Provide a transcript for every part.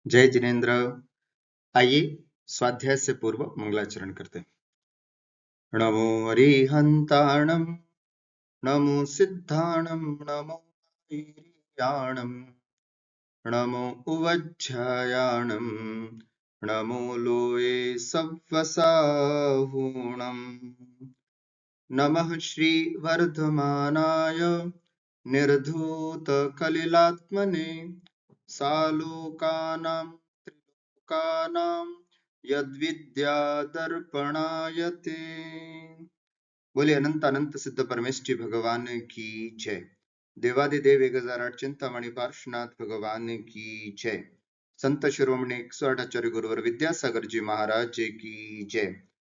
जय जिनेन्द्र। आइए स्वाध्याय से पूर्व मंगलाचरण करते हैं। नमो अरिहंताणं नमो सिद्धाणं नमो वीर्याणं नमो उवज्झायाणं नमो लोये सव्वसाहूणं नमः श्रीवर्धमानाय निर्धूतकलिलात्मने सालोकानां त्रिलोकानां यद्विद्यादर्पणाय ते। बोले अनंत अनंत सिद्ध परमेष्ठी भगवान की जय। देवादिदेव 1008 चिंतामणि पार्श्वनाथ भगवान की जय। संत शिरोमणि 108 आचार्य गुरुवर विद्यासागर जी महाराज जी की जय।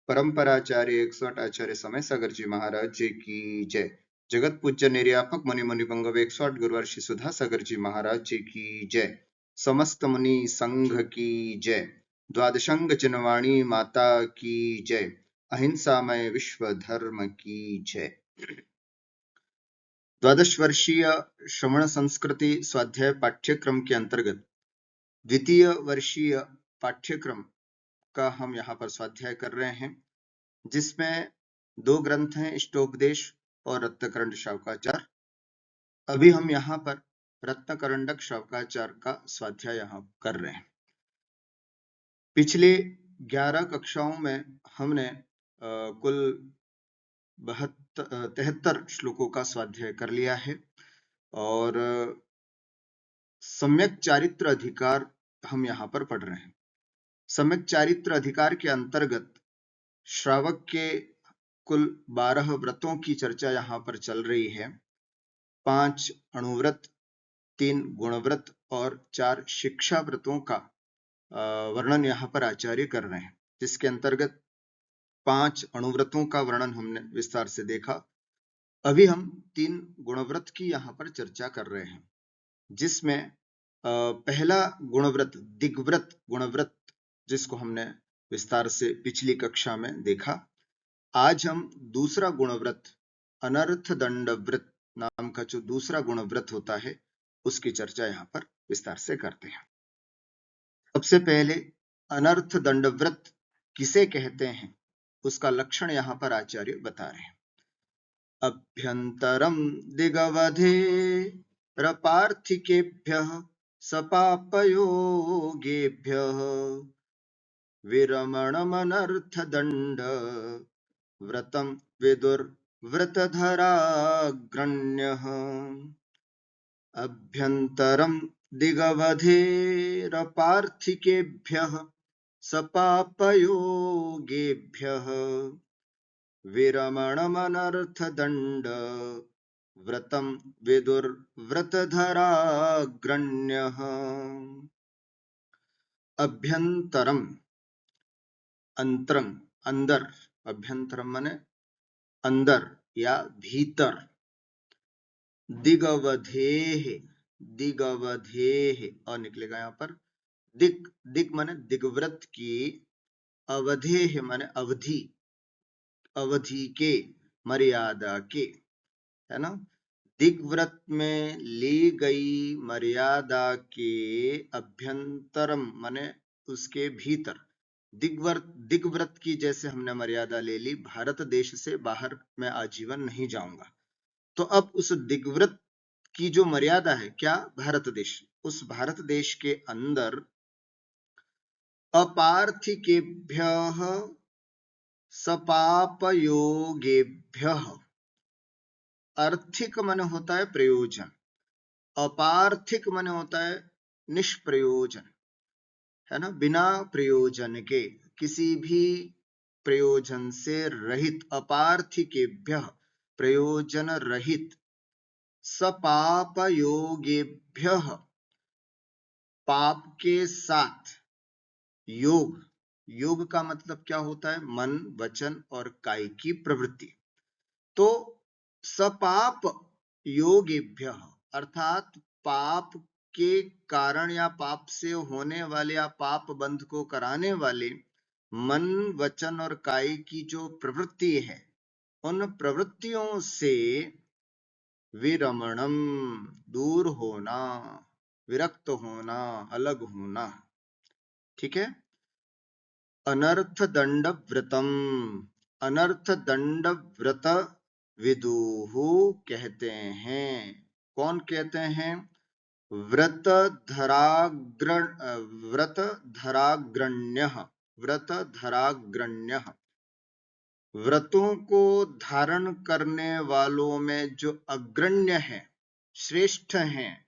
परंपराचार्य 108 आचार्य समय सागर जी महाराज जी की जय। जगत पूज्य निर्यापक मुनि मुनि बंगव 108 गुरुवर श्री सुधा सागर जी महाराज जी की जय। समस्त मुनि संघ की जय। द्वादशंग चिन्हवाणी माता की जय। अहिंसामय विश्व धर्म की जय। द्वादश वर्षीय श्रवण संस्कृति स्वाध्याय पाठ्यक्रम के अंतर्गत द्वितीय वर्षीय पाठ्यक्रम का हम यहाँ पर स्वाध्याय कर रहे हैं, जिसमें 2 ग्रंथ हैं, इष्टोपदेश और रत्नकरंड शावकाचार। अभी हम यहाँ पर रत्नकरंडक शावकाचार का स्वाध्याय यहाँ कर रहे हैं। पिछले 11 कक्षाओं में हमने कुल 73 श्लोकों का स्वाध्याय कर लिया है और सम्यक चारित्र अधिकार हम यहाँ पर पढ़ रहे हैं। सम्यक चारित्र अधिकार के अंतर्गत श्रावक के कुल 12 व्रतों की चर्चा यहाँ पर चल रही है। 5 अणुव्रत, 3 गुणव्रत और 4 शिक्षा व्रतों का वर्णन यहाँ पर आचार्य कर रहे हैं, जिसके अंतर्गत 5 अणुव्रतों का वर्णन हमने विस्तार से देखा। अभी हम 3 गुणव्रत की यहाँ पर चर्चा कर रहे हैं, जिसमें पहला गुणव्रत दिग्व्रत गुणव्रत, जिसको हमने विस्तार से पिछली कक्षा में देखा। आज हम दूसरा गुणव्रत अनर्थ दंड व्रत नाम का जो दूसरा गुणव्रत होता है, उसकी चर्चा यहाँ पर विस्तार से करते हैं। सबसे पहले अनर्थ दंड व्रत किसे कहते हैं, उसका लक्षण यहाँ पर आचार्य बता रहे हैं। अभ्यंतरम दिगवधे रपार्थिकेभ्यः सपापयोगेभ्यः विरमणमनर्थदंड व्रतं विदुर्व्रतधराग्रण्यः। अभ्यंतरं दिगवधेरपार्थिकेभ्यः सपापयोगेभ्यः विरमणमनर्थदंड व्रतं विदुर्व्रतधराग्रण्यः। अभ्यंतरम अंतरंग अंदर, अभ्यंतरम माने अंदर या भीतर। दिगवधेह, दिगवधेह अ निकलेगा यहाँ पर। दिग, दिग माने दिग्व्रत की, अवधेह माने अवधि, अवधि के, मर्यादा के, है ना। दिग्व्रत में ली गई मर्यादा के अभ्यंतरम माने उसके भीतर। दिग्व्रत की जैसे हमने मर्यादा ले ली, भारत देश से बाहर मैं आजीवन नहीं जाऊंगा, तो अब उस दिग्व्रत की जो मर्यादा है, क्या, भारत देश, उस भारत देश के अंदर अपार्थिकेभ्यः सपापयोगेभ्यः। आर्थिक मन होता है प्रयोजन, अपार्थिक मन होता है निष्प्रयोजन, है ना, बिना प्रयोजन के, किसी भी प्रयोजन से रहित। अपार्थिकेभ्यः प्रयोजन रहित, सपापयोगेभ्यः पाप के साथ। योग, योग का मतलब क्या होता है, मन वचन और काय की प्रवृत्ति। तो सपाप योगेभ्यः अर्थात पाप के कारण या पाप से होने वाले या पाप बंध को कराने वाले मन वचन और काय की जो प्रवृत्ति है, उन प्रवृत्तियों से विरमणम दूर होना, विरक्त होना, अलग होना। ठीक है। अनर्थ दंड व्रतम, अनर्थ दंड व्रत विदुहु कहते हैं। कौन कहते हैं? व्रत धराग्रण व्रत धराग्रण्य, व्रत धराग्रण्य, व्रतों को धारण करने वालों में जो अग्रण्य है, श्रेष्ठ हैं।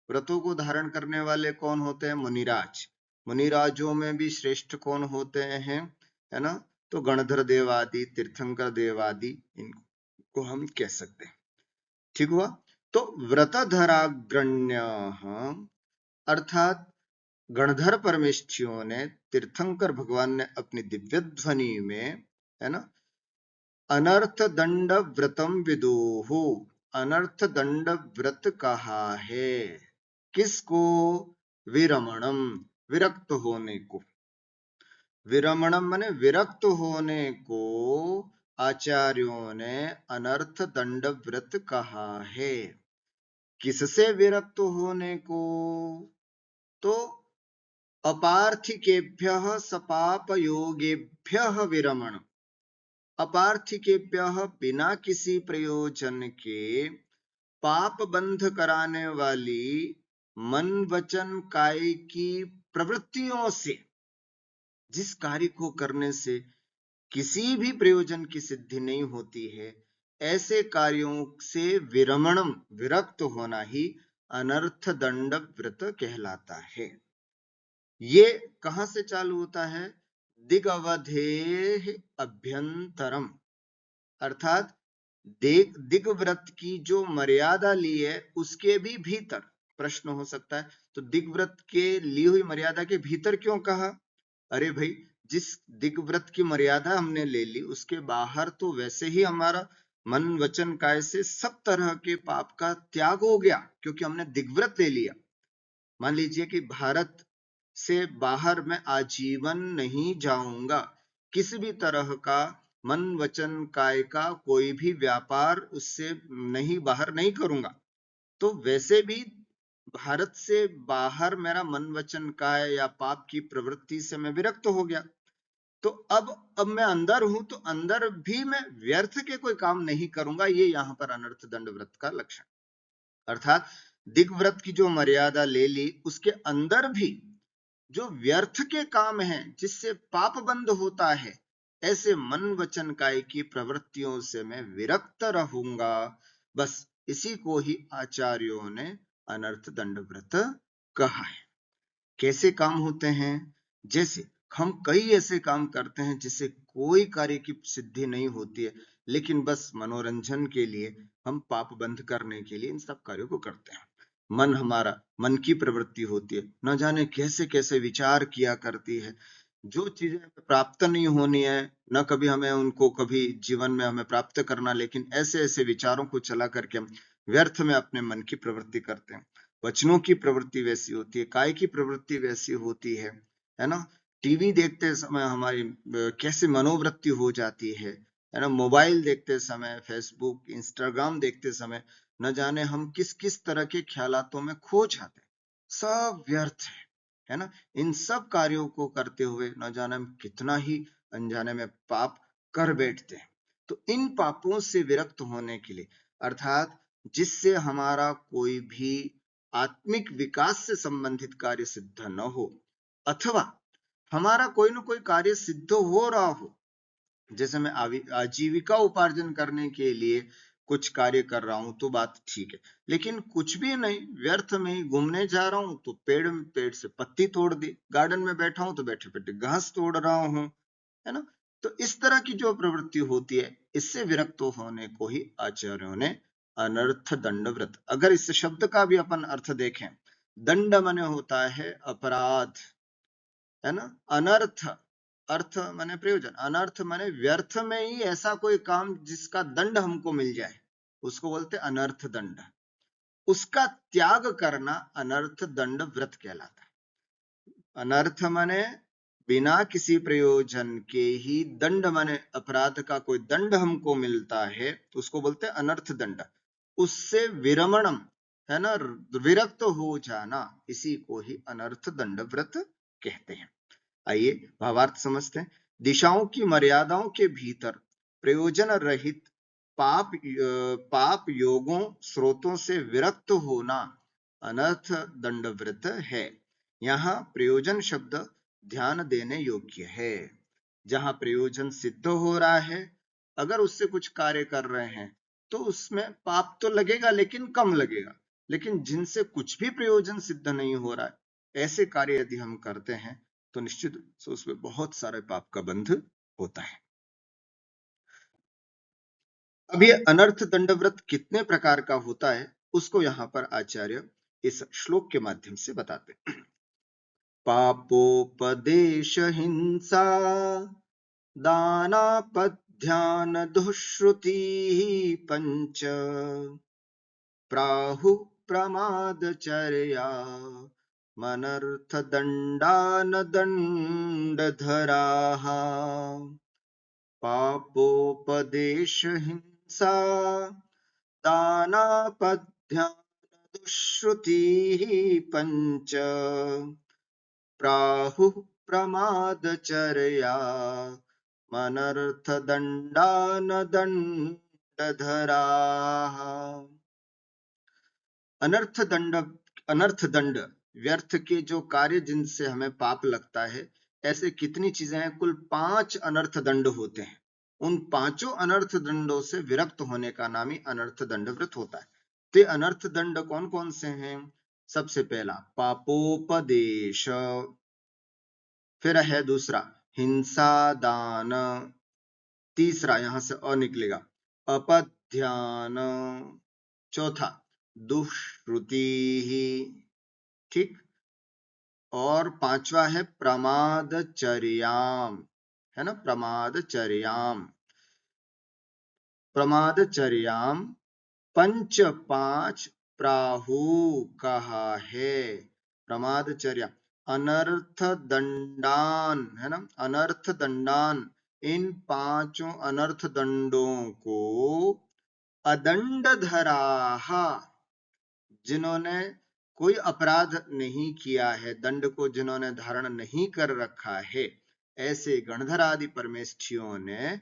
व्रतों को धारण करने वाले कौन होते हैं? मुनिराज। मुनिराजों में भी श्रेष्ठ कौन होते हैं? है ना, तो गणधर देवादि, तीर्थंकर देवादि, इनको हम कह सकते हैं। ठीक हुआ। तो व्रतधराग्रण्य अर्थात गणधर परमेष्ठियों ने, तीर्थंकर भगवान ने अपनी दिव्य ध्वनि में, है ना, अनर्थ दंड व्रतम विदुहु, अनर्थ दंड व्रत कहा है। किसको? विरमणम, विरक्त होने को। विरमणम माने विरक्त होने को आचार्यों ने अनर्थ दंड व्रत कहा है। किससे विरक्त होने को? तो अपार्थिकेभ्यः सपापयोगेभ्यः विरमण, अपार्थिकेभ्यः बिना किसी प्रयोजन के पाप बंध कराने वाली मन वचन काय की प्रवृत्तियों से, जिस कार्य को करने से किसी भी प्रयोजन की सिद्धि नहीं होती है, ऐसे कार्यों से विरमणम, विरक्त होना ही अनर्थ दंड व्रत कहलाता है। ये कहां से चालू होता है? दिग अवधेः अभ्यंतरम, अर्थात दिग व्रत की जो मर्यादा ली है उसके भी भीतर। प्रश्न हो सकता है, तो दिग व्रत के ली हुई मर्यादा के भीतर क्यों कहा? अरे भाई, जिस दिग व्रत की मर्यादा हमने ले ली उसके बाहर तो वैसे ही हमारा मन वचन काय से सब तरह के पाप का त्याग हो गया, क्योंकि हमने दिग्व्रत ले लिया। मान लीजिए कि भारत से बाहर मैं आजीवन नहीं जाऊंगा, किसी भी तरह का मन वचन काय का कोई भी व्यापार उससे नहीं, बाहर नहीं करूंगा, तो वैसे भी भारत से बाहर मेरा मन वचन काय या पाप की प्रवृत्ति से मैं विरक्त हो गया। तो अब मैं अंदर हूं, तो अंदर भी मैं व्यर्थ के कोई काम नहीं करूंगा। ये यहां पर अनर्थ दंड व्रत का लक्षण, अर्थात दिग्व्रत की जो मर्यादा ले ली उसके अंदर भी जो व्यर्थ के काम हैं जिससे पाप बंद होता है, ऐसे मन वचन काय की प्रवृत्तियों से मैं विरक्त रहूंगा। बस इसी को ही आचार्यों ने अनर्थ दंड व्रत कहा है। कैसे काम होते हैं? जैसे हम कई ऐसे काम करते हैं जिससे कोई कार्य की सिद्धि नहीं होती है, लेकिन बस मनोरंजन के लिए, हम पाप बंद करने के लिए इन सब कार्यों को करते हैं। मन, हमारा मन की प्रवृत्ति होती है, न जाने कैसे कैसे विचार किया करती है। जो चीजें प्राप्त नहीं होनी है, न कभी हमें उनको, कभी जीवन में हमें प्राप्त करना, लेकिन ऐसे ऐसे विचारों को चला करके हम व्यर्थ में अपने मन की प्रवृत्ति करते हैं। वचनों की प्रवृत्ति वैसी होती है, काय की प्रवृत्ति वैसी होती है ना। टीवी देखते समय हमारी कैसे मनोवृत्ति हो जाती है ना। मोबाइल देखते समय, फेसबुक, इंस्टाग्राम देखते समय न जाने हम किस किस तरह के ख्यालातों में खो जाते हैं। सब व्यर्थ है ना। इन सब कार्यों को करते हुए न जाने हम कितना ही अनजाने में पाप कर बैठते हैं। तो इन पापों से विरक्त होने के लिए, अर्थात जिससे हमारा कोई भी आत्मिक विकास से संबंधित कार्य सिद्ध न हो, अथवा हमारा कोई ना कोई कार्य सिद्ध हो रहा हो, जैसे मैं आजीविका उपार्जन करने के लिए कुछ कार्य कर रहा हूं तो बात ठीक है, लेकिन कुछ भी नहीं, व्यर्थ में ही घूमने जा रहा हूं तो पेड़ से पत्ती तोड़ दी, गार्डन में बैठा हूं तो बैठे बैठे घास तोड़ रहा हूं, है ना। तो इस तरह की जो प्रवृत्ति होती है, इससे विरक्त होने को ही आचार्यों ने अनर्थ दंड व्रत। अगर इस शब्द का भी अपन अर्थ देखें, दंड माने होता है अपराध, है ना। अनर्थ, अर्थ माने प्रयोजन, अनर्थ माने व्यर्थ में ही ऐसा कोई काम जिसका दंड हमको मिल जाए, उसको बोलते अनर्थ दंड। उसका त्याग करना अनर्थ दंड व्रत कहलाता है। अनर्थ माने बिना किसी प्रयोजन के ही, दंड माने अपराध का कोई दंड हमको मिलता है तो उसको बोलते हैं अनर्थ दंड। उससे विरमणम, है ना, विरक्त हो जाना, इसी को ही अनर्थ दंड व्रत कहते हैं। आइए भावार्थ समझते हैं। दिशाओं की मर्यादाओं के भीतर प्रयोजन रहित पाप योगों स्रोतों से विरक्त होना अनर्थ दंडवृत है। यहाँ प्रयोजन शब्द ध्यान देने योग्य है। जहां प्रयोजन सिद्ध हो रहा है, अगर उससे कुछ कार्य कर रहे हैं तो उसमें पाप तो लगेगा, लेकिन कम लगेगा। लेकिन जिनसे कुछ भी प्रयोजन सिद्ध नहीं हो रहा है, ऐसे कार्य यदि हम करते हैं तो निश्चित से उसमें बहुत सारे पाप का बंध होता है। अब ये अनर्थ दंडव्रत कितने प्रकार का होता है, उसको यहाँ पर आचार्य इस श्लोक के माध्यम से बताते हैं। पापोपदेश हिंसा दानापध्यान दुष्श्रुति पंच प्राहु प्रमादचर्या मनर्थ दंडान दंडधराः। पापोपदेश हिंसा दानापध्यान दुष्श्रुतिः पंच प्राहुः प्रमादचर्या मनर्थ दंडान दंडधराः। अनर्थ दंड व्यर्थ के जो कार्य जिनसे हमें पाप लगता है, ऐसे कितनी चीजें हैं? कुल 5 अनर्थ दंड होते हैं। उन 5 अनर्थ दंडों से विरक्त होने का नाम ही अनर्थ दंड व्रत होता है। तो अनर्थ दंड कौन कौन से हैं? सबसे पहला पापोपदेश, फिर है दूसरा हिंसा दान, तीसरा यहां से अ निकलेगा अपध्यान, चौथा दुष्श्रुति, ठीक, और पांचवा है प्रमादचर्याम, है ना, प्रमादचर्याम पंच 5 प्राहु कहा है। प्रमादचर्या अनर्थ दंडान, है ना, अनर्थ दंडान, इन 5 अनर्थ दंडों को अदंड धराहा, जिन्होंने कोई अपराध नहीं किया है, दंड को जिन्होंने धारण नहीं कर रखा है, ऐसे गणधर आदि परमेष्ठियों ने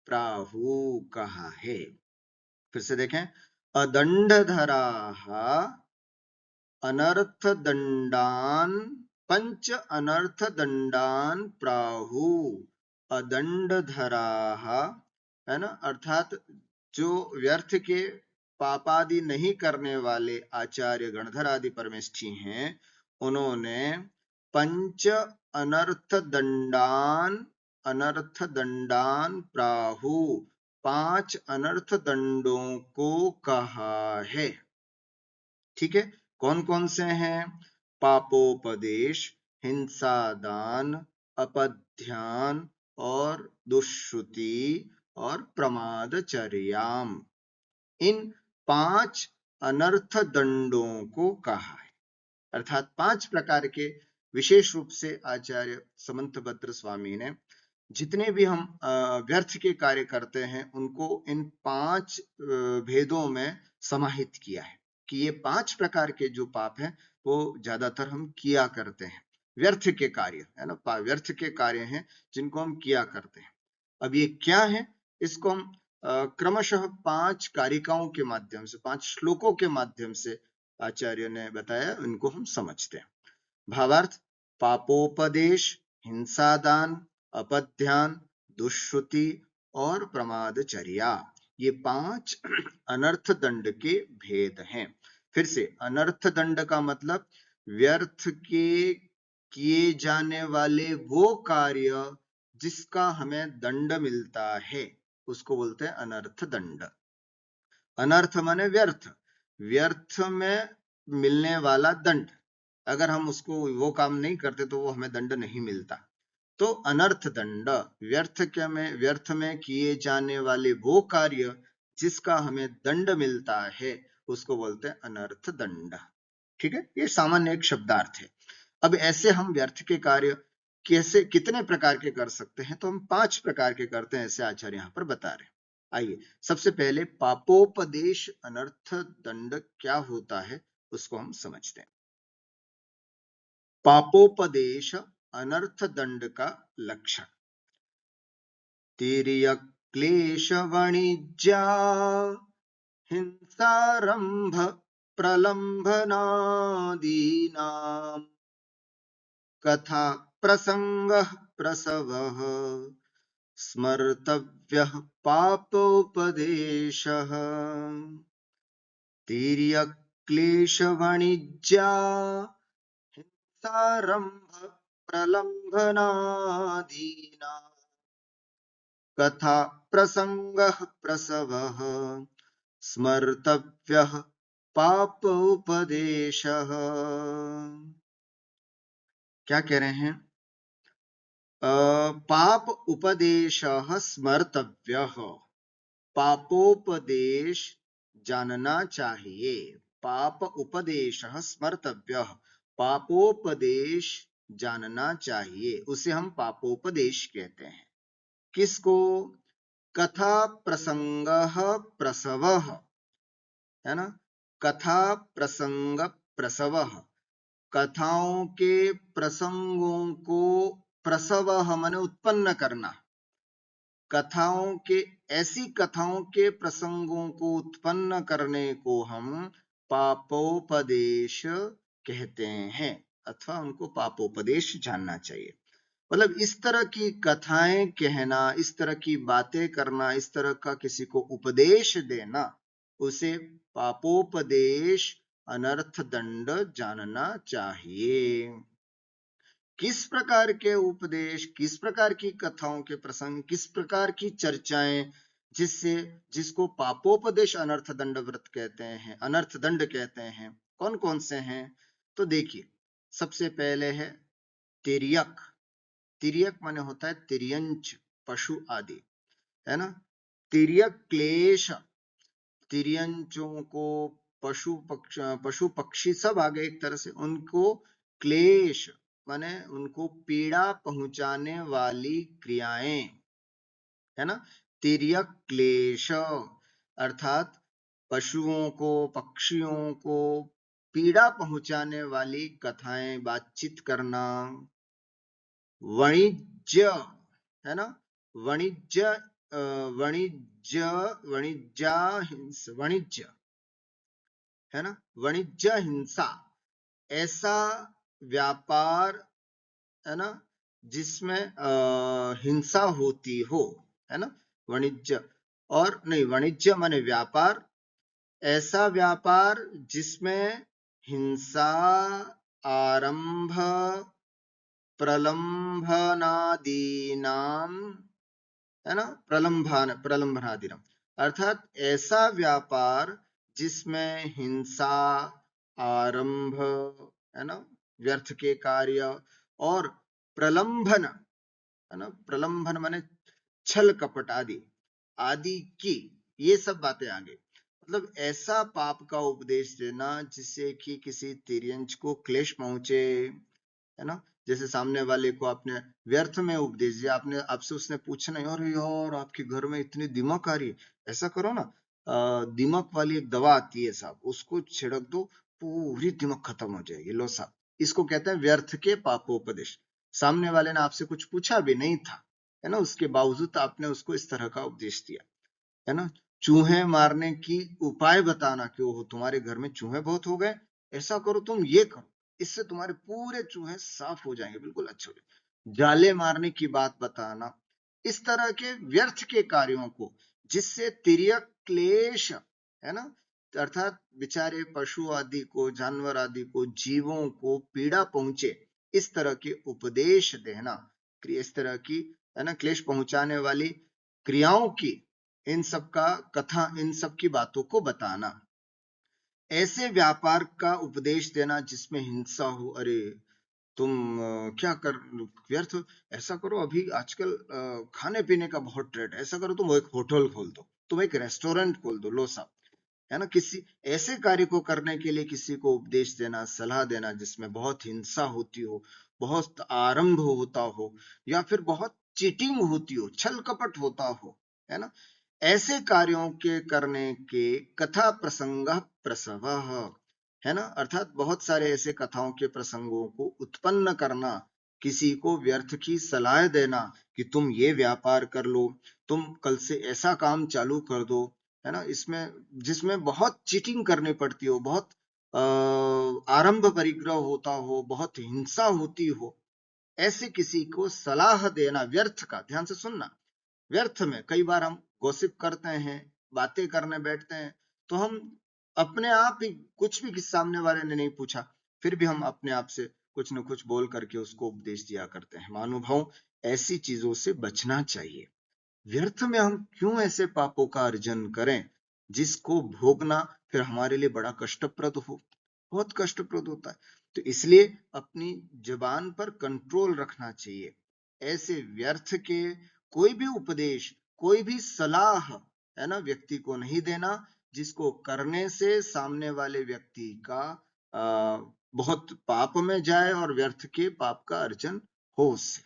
प्राहु कहा है। फिर से देखें, अदंड धराहा अनर्थ दंडान पंच अनर्थ दंडान प्राहु अदंड धराहा, है ना, अर्थात जो व्यर्थ के पापादि नहीं करने वाले आचार्य गणधर आदि परमेष्ठी हैं, उन्होंने पंच अनर्थ दंडान प्राहु 5 अनर्थ दंडों को कहा है। ठीक है, कौन कौन से हैं? पापोपदेश, हिंसा दान, अपध्यान और दुष्श्रुति और प्रमादचर्याम, इन 5 अनर्थ दंडों को कहा है। अर्थात 5 प्रकार के विशेष रूप से आचार्य समंतभद्र स्वामी ने जितने भी हम व्यर्थ के कार्य करते हैं, उनको इन 5 भेदों में समाहित किया है कि ये 5 प्रकार के जो पाप हैं वो ज्यादातर हम किया करते हैं, व्यर्थ के कार्य, है ना, व्यर्थ के कार्य हैं जिनको हम किया करते हैं। अब ये क्या है, इसको हम क्रमशः 5 कारिकाओं के माध्यम से, 5 श्लोकों के माध्यम से आचार्य ने बताया, उनको हम समझते हैं। भावार्थ, पापोपदेश, हिंसादान, अपध्यान, दुष्श्रुति और प्रमादचर्या, ये 5 अनर्थ दंड के भेद हैं। फिर से, अनर्थ दंड का मतलब व्यर्थ के किए जाने वाले वो कार्य जिसका हमें दंड मिलता है, उसको बोलते हैं अनर्थ दंड। अनर्थ माने व्यर्थ, व्यर्थ में मिलने वाला दंड, अगर हम उसको वो काम नहीं करते तो वो हमें दंड नहीं मिलता। तो अनर्थ दंड, व्यर्थ में किए जाने वाले वो कार्य जिसका हमें दंड मिलता है, उसको बोलते हैं अनर्थ दंड। ठीक है, ये सामान्य एक शब्दार्थ है। अब ऐसे हम व्यर्थ के कार्य कैसे, कितने प्रकार के कर सकते हैं? तो हम 5 प्रकार के करते हैं, ऐसे आचार्य यहाँ पर बता रहे हैं। आइए, सबसे पहले पापोपदेश अनर्थ दंड क्या होता है उसको हम समझते हैं। पापोपदेश अनर्थ दंड का लक्षण। तिर्यक क्लेश वाणिज्या हिंसारंभ प्रलंभनादीनां कथा प्रसंगः प्रसवः स्मर्तव्यः पापोपदेशः। तिर्यक क्लेश वाणिज्या हिंसारंभ प्रलंभनादीनां कथा प्रसंगः प्रसवः स्मर्तव्यः पापोपदेशः। क्या कह रहे हैं? पाप उपदेशः स्मर्तव्यः, पापोपदेश जानना चाहिए। पाप उपदेशः स्मर्तव्यः, पापोपदेश जानना चाहिए, उसे हम पापोपदेश कहते हैं। किसको? कथा प्रसंगः प्रसवः, है ना? कथा प्रसंग प्रसवः, कथाओं के प्रसंगों को प्रसवः माने उत्पन्न करना, कथाओं के ऐसी कथाओं के प्रसंगों को उत्पन्न करने को हम पापोपदेश कहते हैं, अथवा उनको पापोपदेश जानना चाहिए। मतलब इस तरह की कथाएं कहना, इस तरह की बातें करना, इस तरह का किसी को उपदेश देना, उसे पापोपदेश अनर्थ दंड जानना चाहिए। किस प्रकार के उपदेश, किस प्रकार की कथाओं के प्रसंग, किस प्रकार की चर्चाएं जिसको पापोपदेश अनर्थ दंड व्रत कहते हैं, अनर्थ दंड कहते हैं, कौन कौन से हैं? तो देखिए, सबसे पहले है तिर्यक। तिर्यक माने होता है तिर्यंच, पशु आदि, है ना? तिर्यक क्लेश, तिर्यंचों को पशु पक्षी सब आ गए एक तरह से, उनको क्लेश माने उनको पीड़ा पहुंचाने वाली क्रियाएं, है ना? तिर्यक क्लेश अर्थात पशुओं को, पक्षियों को पीड़ा पहुंचाने वाली कथाएं, बातचीत करना। वाणिज्य, है ना? वाणिज्य वाणिज्य वाणिज्य, है ना? वाणिज्य हिंसा, ऐसा व्यापार, है ना, जिसमें हिंसा होती हो, है ना? वाणिज्य, और नहीं, वाणिज्य माने व्यापार, ऐसा व्यापार जिसमें हिंसा, आरंभ, प्रलंभनादीनाम, है ना? प्रलंभनादीनाम अर्थात ऐसा व्यापार जिसमें हिंसा, आरंभ, है ना, व्यर्थ के कार्य, और प्रलंभन, है ना? प्रलंभन माने छल कपट आदि आदि की, ये सब बातें आ गई। मतलब ऐसा पाप का उपदेश देना जिससे कि किसी तिर्यंच को क्लेश पहुंचे, है ना? जैसे सामने वाले को आपने व्यर्थ में उपदेश दिया, आपसे उसने पूछना, यार यार आपके घर में इतनी दिमक आ रही है, ऐसा करो ना, दिमक वाली एक दवा आती है साहब, उसको छिड़क दो, पूरी दिमक खत्म हो जाएगी, लो साहब। इसको कहते हैं व्यर्थ के पापोपदेश। सामने वाले ने आपसे कुछ पूछा भी नहीं था, है ना, उसके बावजूद आपने उसको इस तरह का उपदेश दिया, है ना? चूहे मारने की उपाय बताना कि ओहो तुम्हारे घर में चूहे बहुत हो गए, ऐसा करो, तुम ये करो, इससे तुम्हारे पूरे चूहे साफ हो जाएंगे, बिल्कुल अच्छे हो जाएंगे। जाले मारने की बात बताना, इस तरह के व्यर्थ के कार्यों को, जिससे तिर्यक क्लेश, है ना, अर्थात बेचारे पशु आदि को, जानवर आदि को, जीवों को पीड़ा पहुंचे, इस तरह के उपदेश देना, इस तरह की, है ना, क्लेश पहुंचाने वाली क्रियाओं की, इन सब का कथा, इन सब की बातों को बताना। ऐसे व्यापार का उपदेश देना जिसमें हिंसा हो, अरे तुम क्या कर, व्यर्थ, ऐसा करो, अभी आजकल खाने पीने का बहुत ट्रेंड है, ऐसा करो तुम एक होटल खोल दो, तुम एक रेस्टोरेंट खोल दो, लो साहब, है ना? किसी ऐसे कार्य को करने के लिए किसी को उपदेश देना, सलाह देना जिसमें बहुत हिंसा होती हो, बहुत आरंभ होता हो, या फिर बहुत चीटिंग होती हो, छल कपट होता हो, है ना? ऐसे कार्यों के करने के कथा प्रसंग प्रसव, है ना, अर्थात बहुत सारे ऐसे कथाओं के प्रसंगों को उत्पन्न करना किसी को व्यर्थ की सलाह देना कि तुम ये व्यापार कर लो, तुम कल से ऐसा काम चालू कर दो, है ना, इसमें जिसमें बहुत चीटिंग करनी पड़ती हो, बहुत आरंभ परिग्रह होता हो, बहुत हिंसा होती हो, ऐसे किसी को सलाह देना व्यर्थ का, ध्यान से सुनना, व्यर्थ में कई बार हम गॉसिप करते हैं, बातें करने बैठते हैं, तो हम अपने आप ही, कुछ भी किस सामने वाले ने नहीं पूछा, फिर भी हम अपने आप से कुछ न कुछ बोल करके उसको उपदेश दिया करते हैं। महानुभाव, ऐसी चीजों से बचना चाहिए। व्यर्थ में हम क्यों ऐसे पापों का अर्जन करें जिसको भोगना फिर हमारे लिए बड़ा कष्टप्रद हो, बहुत कष्टप्रद होता है। तो इसलिए अपनी जुबान पर कंट्रोल रखना चाहिए। ऐसे व्यर्थ के कोई भी उपदेश, कोई भी सलाह, है ना, व्यक्ति को नहीं देना जिसको करने से सामने वाले व्यक्ति का बहुत पाप में जाए और व्यर्थ के पाप का अर्जन हो उससे।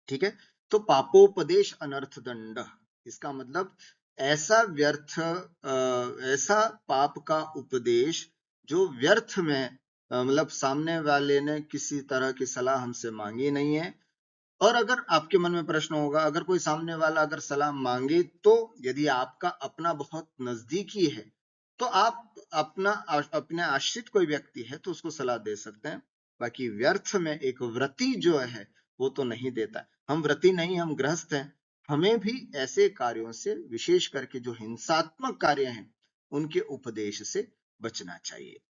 ठीक है, तो पापोपदेश अनर्थ दंड, इसका मतलब ऐसा व्यर्थ, ऐसा पाप का उपदेश जो व्यर्थ में, मतलब सामने वाले ने किसी तरह की सलाह हमसे मांगी नहीं है। और अगर आपके मन में प्रश्न होगा, अगर कोई सामने वाला अगर सलाह मांगे, तो यदि आपका अपना बहुत नजदीकी है तो आप अपने आश्रित कोई व्यक्ति है तो उसको सलाह दे सकते हैं। बाकी व्यर्थ में एक व्रती जो है वो तो नहीं देता। हम व्रती नहीं, हम गृहस्थ हैं, हमें भी ऐसे कार्यों से, विशेष करके जो हिंसात्मक कार्य हैं, उनके उपदेश से बचना चाहिए।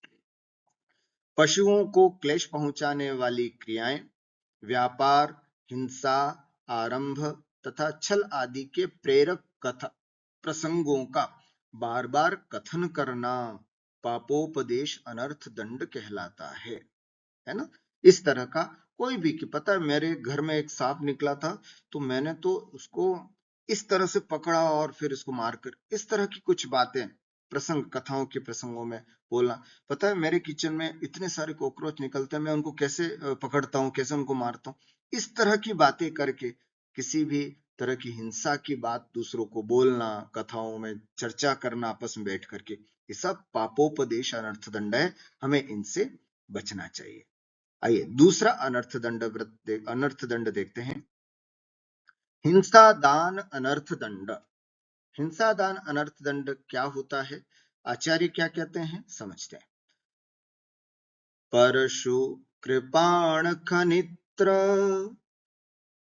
पशुओं को क्लेश पहुंचाने वाली क्रियाएं, व्यापार, हिंसा, आरंभ तथा छल आदि के प्रेरक कथा प्रसंगों का बार बार कथन करना पापोपदेश अनर्थ दंड कहलाता है ना। इस तरह का कोई भी, कि पता है मेरे घर में एक सांप निकला था, तो मैंने तो उसको इस तरह से पकड़ा और फिर इसको मारकर, इस तरह की कुछ बातें प्रसंग, कथाओं के प्रसंगों में बोलना। पता है मेरे किचन में इतने सारे कॉकरोच निकलते हैं, मैं उनको कैसे पकड़ता हूँ, कैसे उनको मारता हूँ, इस तरह की बातें करके किसी भी तरह की हिंसा की बात दूसरों को बोलना, कथाओं में चर्चा करना आपस में बैठ करके, ये सब पापोपदेश अनर्थ दंड है, हमें इनसे बचना चाहिए। आइए दूसरा अनर्थ दंड देखते हैं, हिंसा दान अनर्थ दंड। हिंसा दान अनर्थ दंड क्या होता है, आचार्य क्या कहते हैं, समझते हैं। परशु कृपाण खनित्र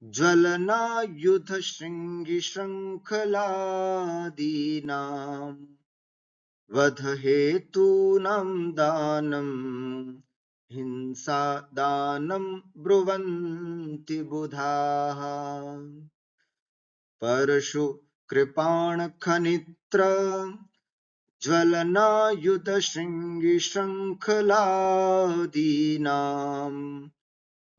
ज्वलनायुध श्रृंगी श्रृंखलादीनां वध हेतूनां दानम् हिंसा दानं ब्रुवन्ति बुधाः। परशु कृपाण खनित्र ज्वलनायुध श्रृंगी श्रृंखलादीनां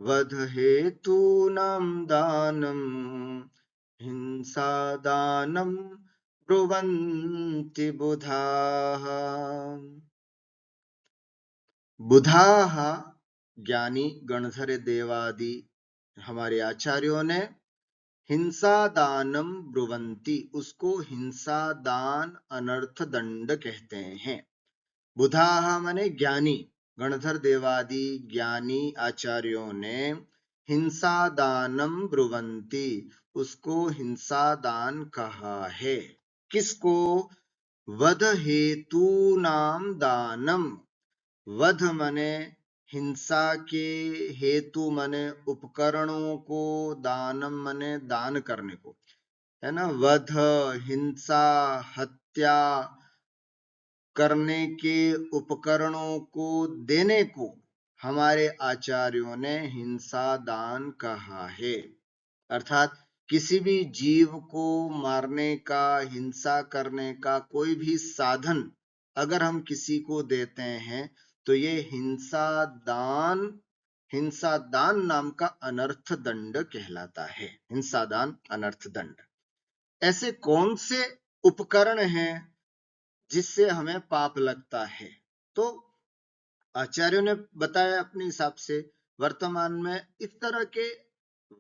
वध हेतूनां दानं हिंसा दानं ब्रुवन्ति बुधाः। बुधाः ज्ञानी गणधर देवादि हमारे आचार्यों ने हिंसा दानम ब्रुवंती, उसको हिंसा दान अनर्थ दंड कहते हैं। बुधाः माने ज्ञानी, गणधर देवादि ज्ञानी आचार्यों ने हिंसा दानम ब्रुवंती, उसको हिंसा दान कहा है। किसको, वध हेतु नाम दानम, वध मने हिंसा के, हेतु मने उपकरणों को, दानम मने दान करने को, है ना। वध, हिंसा, हत्या करने के उपकरणों को देने को हमारे आचार्यों ने हिंसा दान कहा है। अर्थात किसी भी जीव को मारने का, हिंसा करने का कोई भी साधन अगर हम किसी को देते हैं तो ये हिंसा दान नाम का अनर्थ दंड कहलाता है। हिंसा दान अनर्थ दंड। ऐसे कौन से उपकरण हैं जिससे हमें पाप लगता है, तो आचार्यों ने बताया अपने हिसाब से, वर्तमान में इस तरह के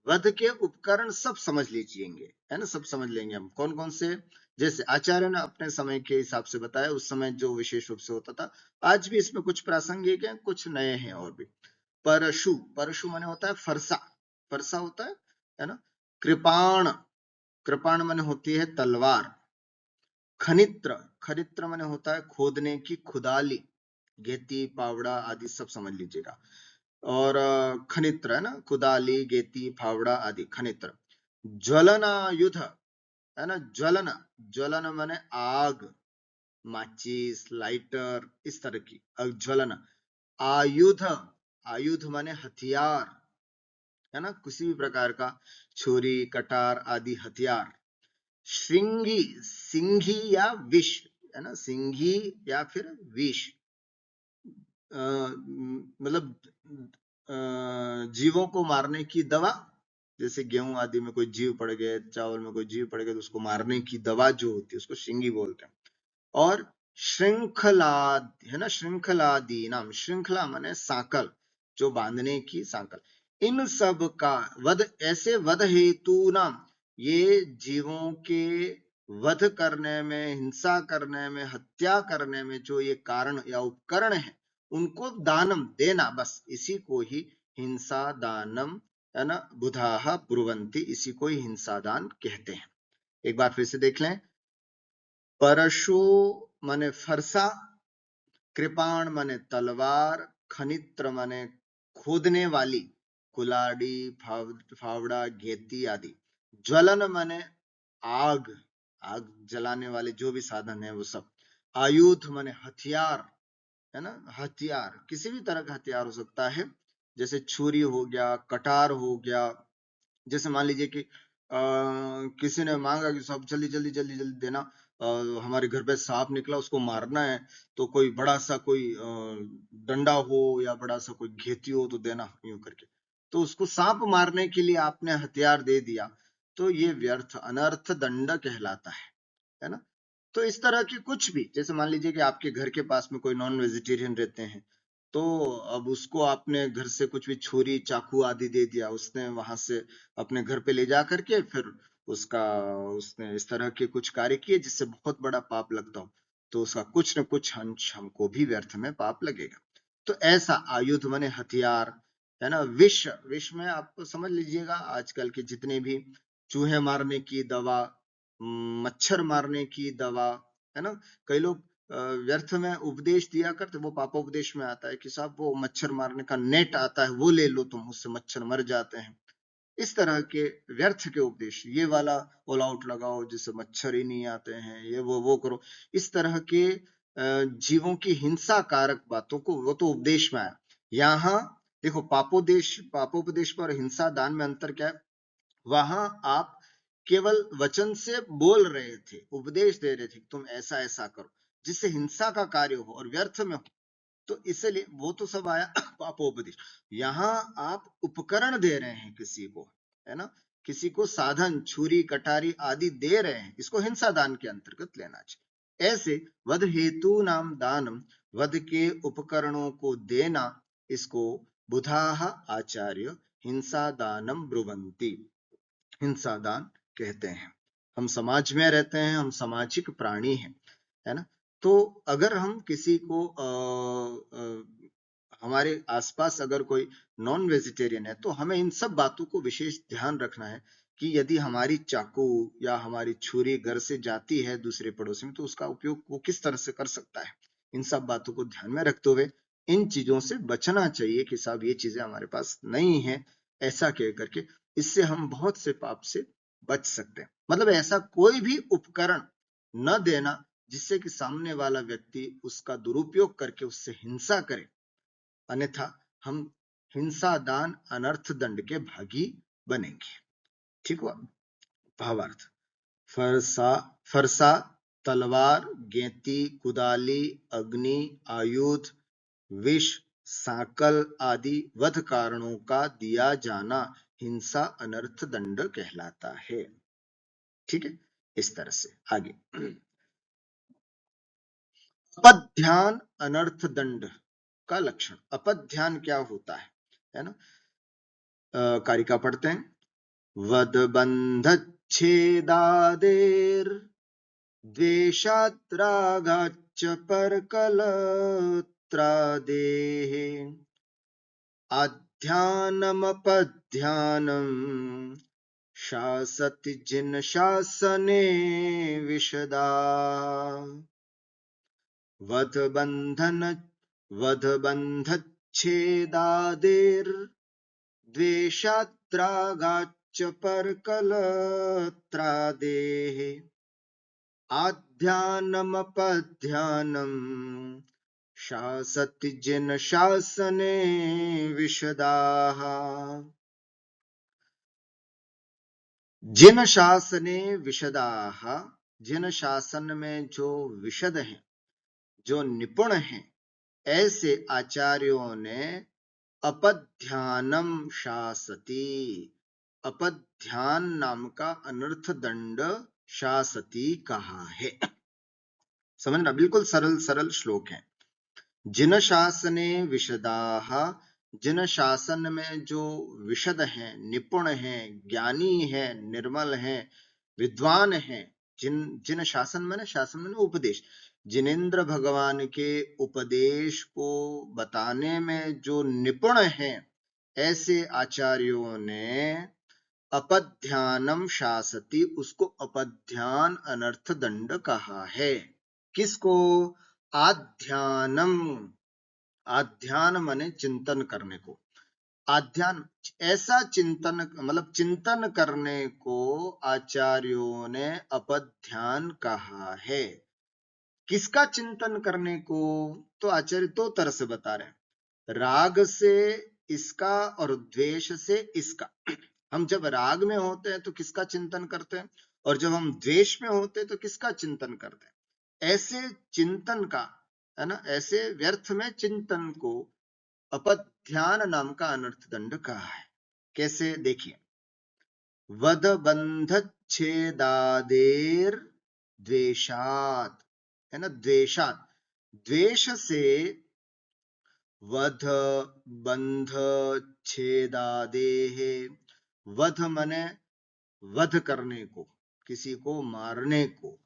वध के उपकरण सब समझ लीजिएंगे, है ना, सब समझ लेंगे हम कौन कौन से। जैसे आचार्य ने अपने समय के हिसाब से बताया, उस समय जो विशेष रूप से होता था, आज भी इसमें कुछ प्रासंगिक है, कुछ नए हैं और भी। परशु, परशु माने होता है फरसा, फरसा होता है ना। कृपाण, कृपाण माने होती है तलवार। खनित्र, खनित्र माने होता है खोदने की खुदाली, गेती फावड़ा आदि सब समझ लीजिएगा। और खनित्र है ना, खुदाली गेती फावड़ा आदि खनित्र। ज्वलनायुध है ना, ज्वलन, ज्वलन माने आग, माचिस, लाइटर, इस तरह की ज्वलन। आयुध, आयुध माने हथियार है ना, किसी भी प्रकार का छुरी कटार आदि हथियार। श्रृंगी, सिंघी या विष है ना, सिंघी या फिर विष, मतलब जीवों को मारने की दवा, जैसे गेहूं आदि में कोई जीव पड़ गए, चावल में कोई जीव पड़ गए, तो उसको मारने की दवा जो होती है उसको श्रृंगी बोलते हैं। और श्रृंखला है ना, श्रृंखलादि नाम, श्रृंखला माने सांकल, जो बांधने की सांकल। इन सब का वध, ऐसे वध हेतु नाम, ये जीवों के वध करने में, हिंसा करने में, हत्या करने में जो ये कारण या उपकरण है, उनको दानम देना, बस इसी को ही हिंसा दानम है ना, बुधाहा ब्रुवंती, इसी को ही हिंसा दान कहते हैं। एक बार फिर से देख लें। परशु माने फरसा, कृपाण माने तलवार, खनित्र माने खोदने वाली, कुलाड़ी, फावड़ा, गेती आदि। ज्वलन माने आग, आग जलाने वाले जो भी साधन है वो सब। आयुध माने हथियार है ना, हथियार किसी भी तरह का हथियार हो सकता है, जैसे छुरी हो गया, कटार हो गया। जैसे मान लीजिए कि किसी ने मांगा कि साहब जल्दी जल्दी जल्दी जल्दी देना, हमारे घर पे सांप निकला, उसको मारना है, तो कोई बड़ा सा कोई डंडा हो या बड़ा सा कोई घेती हो तो देना, यूं करके। तो उसको सांप मारने के लिए आपने हथियार दे दिया, तो ये व्यर्थ अनर्थ दंड कहलाता है ना। तो इस तरह की कुछ भी, जैसे मान लीजिए कि आपके घर के पास में कोई नॉन वेजिटेरियन रहते हैं, तो अब उसको आपने घर से कुछ भी छुरी चाकू आदि दे दिया, उसने वहां से अपने घर पे ले जा करके फिर उसका, उसने इस तरह के कुछ कार्य किए जिससे बहुत बड़ा पाप लगता हो, तो उसका कुछ न कुछ अंश हमको भी व्यर्थ में पाप लगेगा। तो ऐसा आयुध माने हथियार है ना। विष, विष में आप समझ लीजिएगा आजकल के जितने भी चूहे मारने की दवा, मच्छर मारने की दवा है ना। कई लोग व्यर्थ में उपदेश दिया करते, वो पापोपदेश में आता है कि साहब वो मच्छर मारने का नेट आता है, वो ले लो तुम, उससे मच्छर मर जाते हैं। इस तरह के व्यर्थ के उपदेश, ये वाला ऑल आउट लगाओ जिससे मच्छर ही नहीं आते हैं, ये वो करो, इस तरह के जीवों की हिंसा कारक बातों को वो तो उपदेश में आया। यहाँ देखो पापोदेश, पापोपदेश पर हिंसा दान में अंतर क्या है। वहां आप केवल वचन से बोल रहे थे, उपदेश दे रहे थे तुम ऐसा ऐसा करो, जिससे हिंसा का कार्य हो और व्यर्थ में हो, तो इसलिए वो तो सब आया पापोपदेश। यहाँ आप उपकरण दे रहे हैं किसी को है ना, किसी को साधन छुरी कटारी आदि दे रहे हैं, इसको हिंसा दान के अंतर्गत लेना चाहिए। ऐसे वध हेतु नाम दानम, वध के उपकरणों को देना, इसको बुधाह आचार्य हिंसा दानम ब्रुवंती, हिंसा दान कहते हैं। हम समाज में रहते हैं, हम सामाजिक प्राणी हैं है ना। तो अगर हम किसी को हमारे आसपास अगर कोई नॉन वेजिटेरियन है, तो हमें इन सब बातों को विशेष ध्यान रखना है कि यदि हमारी चाकू या हमारी छुरी घर से जाती है दूसरे पड़ोसी में, तो उसका उपयोग वो किस तरह से कर सकता है। इन सब बातों को ध्यान में रखते हुए इन चीजों से बचना चाहिए कि साहब ये चीजें हमारे पास नहीं है, ऐसा कह करके इससे हम बहुत से पाप से बच सकते हैं। मतलब ऐसा कोई भी उपकरण न देना जिससे कि सामने वाला व्यक्ति उसका दुरुपयोग करके उससे हिंसा करे, अन्यथा हम हिंसा दान अनर्थ दंड के भागी बनेंगे। ठीक हुआ। भावार्थ, फरसा, फरसा तलवार, गेती, कुदाली, अग्नि, आयुध, विष, साकल आदि वध कारणों का दिया जाना हिंसा अनर्थ दंड कहलाता है। ठीक है, इस तरह से आगे। अपध्यान अनर्थ दंड का लक्षण, अपध्यान क्या होता है ना। कारिका पढ़ते हैं। वद बंध छेदादेर द्वेषात् रागाच्च परकलत्रादेः अपध्यानमपध्यानम् शासति जिन शासने विशदा वधबन्धच्छेदादेर्द्वेषात्रागाच्च परकलत्रादेः आध्यानमपध्यानम् शासति जिन शासने विशदाः जिन शासने विशदाः जिन शासन में जो विशद हैं, जो निपुण हैं, ऐसे आचार्यों ने अपध्यानम शासति, अपध्यान नाम का अनर्थ दंड शासति कहा है। समझना, बिल्कुल सरल सरल श्लोक है। जिन शासने विशदाः, जिन शासन में जो विशद हैं, निपुण हैं, ज्ञानी हैं, निर्मल हैं, विद्वान हैं, जिन शासन में उपदेश, जिनेन्द्र भगवान के उपदेश को बताने में जो निपुण हैं, ऐसे आचार्यों ने अपध्यानम शासति, उसको अपध्यान अनर्थ दंड कहा है। किसको? आध्यानम, आध्यान माने चिंतन करने को, आध्यान ऐसा चिंतन मतलब चिंतन करने को आचार्यों ने अपध्यान कहा है। किसका चिंतन करने को? तो आचार्य दो तरह से बता रहे हैं, राग से इसका और द्वेष से इसका। हम जब राग में होते हैं तो किसका चिंतन करते हैं, और जब हम द्वेष में होते हैं तो किसका चिंतन करते हैं। ऐसे चिंतन का, है ना, ऐसे व्यर्थ में चिंतन को अपध्यान नाम का अनर्थ दंड कहा है। कैसे? देखिए, वध बंध छेदादेर द्वेषात, है ना, द्वेषात, द्वेष से वध बंध छेदादेह, वध मने वध करने को, किसी को मारने को,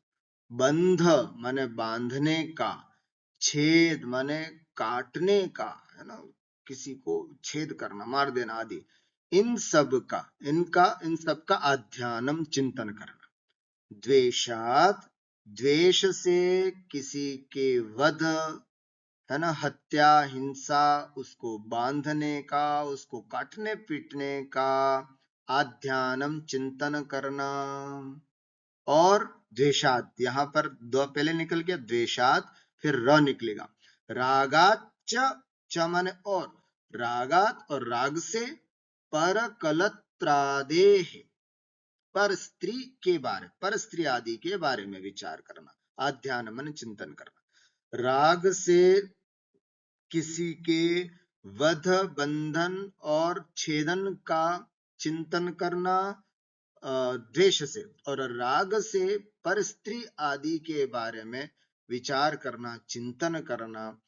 बंध माने बांधने का, छेद माने काटने का, है ना, किसी को छेद करना, मार देना आदि, इन सब का आध्यानम चिंतन करना। द्वेषात, द्वेष से किसी के वध, है ना, हत्या, हिंसा, उसको बांधने का, उसको काटने पीटने का आध्यानम चिंतन करना। और द्वेषात, यहां पर दो पहले निकल गया, द्वेषात फिर र निकलेगा, रागात च माने और, रागात और राग से, पर कलत्रादेह, पर स्त्री के बारे, पर स्त्री आदि के बारे में विचार करना, आध्यान मन चिंतन करना। राग से किसी के वध, बंधन और छेदन का चिंतन करना द्वेष से, और राग से पर स्त्री आदि के बारे में विचार करना, चिंतन करना।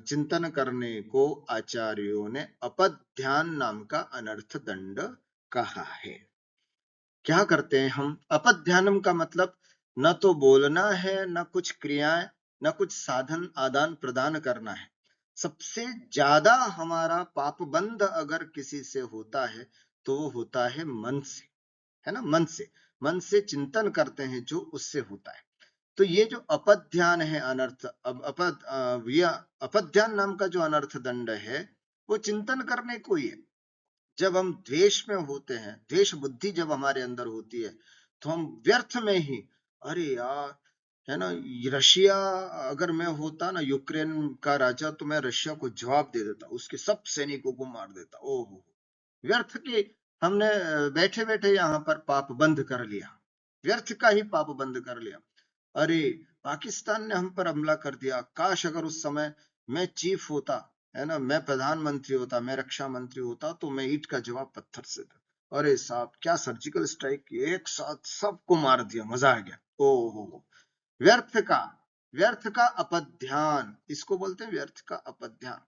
चिंतन करने को आचार्यों ने अपध्यान नाम का अनर्थ दंड कहा है। क्या करते हैं हम? अपध्यानम का मतलब न तो बोलना है, न कुछ क्रियाएं, न कुछ साधन आदान प्रदान करना है। सबसे ज्यादा हमारा पाप बंध अगर किसी से होता है तो वो होता है मन से, है ना, मन से चिंतन करते हैं जो, उससे होता है। तो ये जो अपध्यान है अनर्थ, अपध्यान नाम का जो अनर्थ दंड है वो चिंतन करने को ही है। जब हम द्वेष में होते हैं, द्वेष बुद्धि जब हमारे अंदर होती है, तो हम व्यर्थ में ही, अरे यार, है ना, रशिया अगर मैं होता ना यूक्रेन का राजा, तो मैं रशिया को जवाब दे देता, उसके सब सैनिकों को मार देता। ओहो, व्यर्थ की हमने बैठे बैठे यहाँ पर पाप बंद कर लिया, व्यर्थ का ही पाप बंद कर लिया। अरे, पाकिस्तान ने हम पर हमला कर दिया, काश अगर उस समय मैं चीफ होता, है ना, मैं प्रधानमंत्री होता, मैं रक्षा मंत्री होता, तो मैं ईंट का जवाब पत्थर से था। अरे साहब, क्या सर्जिकल स्ट्राइक की, एक साथ सबको मार दिया, मजा आ गया। ओहो, व्यर्थ का अपध्यान, इसको बोलते हैं व्यर्थ का अपध्यान।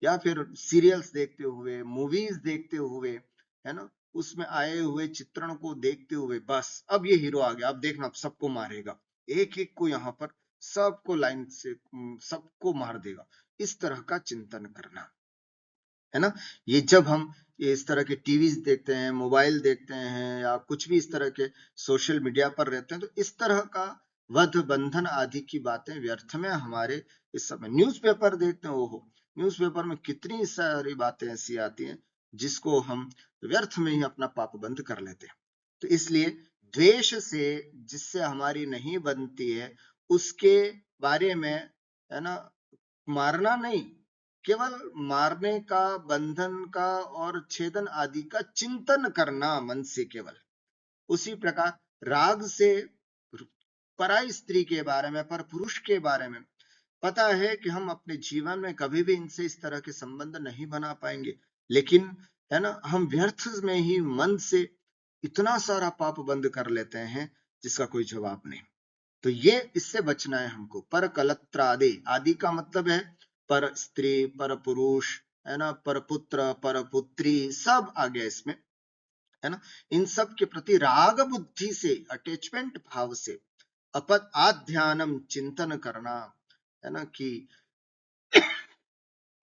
या फिर सीरियल्स देखते हुए, मूवीज देखते हुए, है ना, उसमें आए हुए चित्रण को देखते हुए, बस अब ये हीरो आ गया, अब देखना सबको मारेगा, एक एक को यहाँ पर सबको लाइन से सबको मार देगा, इस तरह का चिंतन करना। है ना। ये जब हम ये इस तरह के टीवी देखते हैं, मोबाइल देखते हैं या कुछ भी इस तरह के सोशल मीडिया पर रहते हैं, तो इस तरह का वध बंधन आदि की बातें व्यर्थ में हमारे इस समय न्यूज़पेपर देखते हैं। ओहो, न्यूज़पेपर में कितनी सारी बातें ऐसी आती हैं जिसको हम व्यर्थ में ही अपना पाप बंद कर लेते हैं। तो इसलिए द्वेष से जिससे हमारी नहीं बनती है उसके बारे में, है ना, मारना नहीं, केवल मारने का, बंधन का और छेदन आदि का चिंतन करना मन से केवल। उसी प्रकार राग से पराई स्त्री के बारे में, पर पुरुष के बारे में पता है कि हम अपने जीवन में कभी भी इनसे इस तरह के संबंध नहीं बना पाएंगे, लेकिन है ना, हम व्यर्थ में ही मन से इतना सारा पाप बंद कर लेते हैं जिसका कोई जवाब नहीं। तो ये इससे बचना है हमको। पर कलत्र आदि, आदि का मतलब है पर स्त्री, पर पुरुष, है ना, पर पुत्र, पर पुत्री, सब आ गया इसमें, है ना। इन सब के प्रति राग बुद्धि से, अटैचमेंट भाव से अपद आध्यानम चिंतन करना, है ना, कि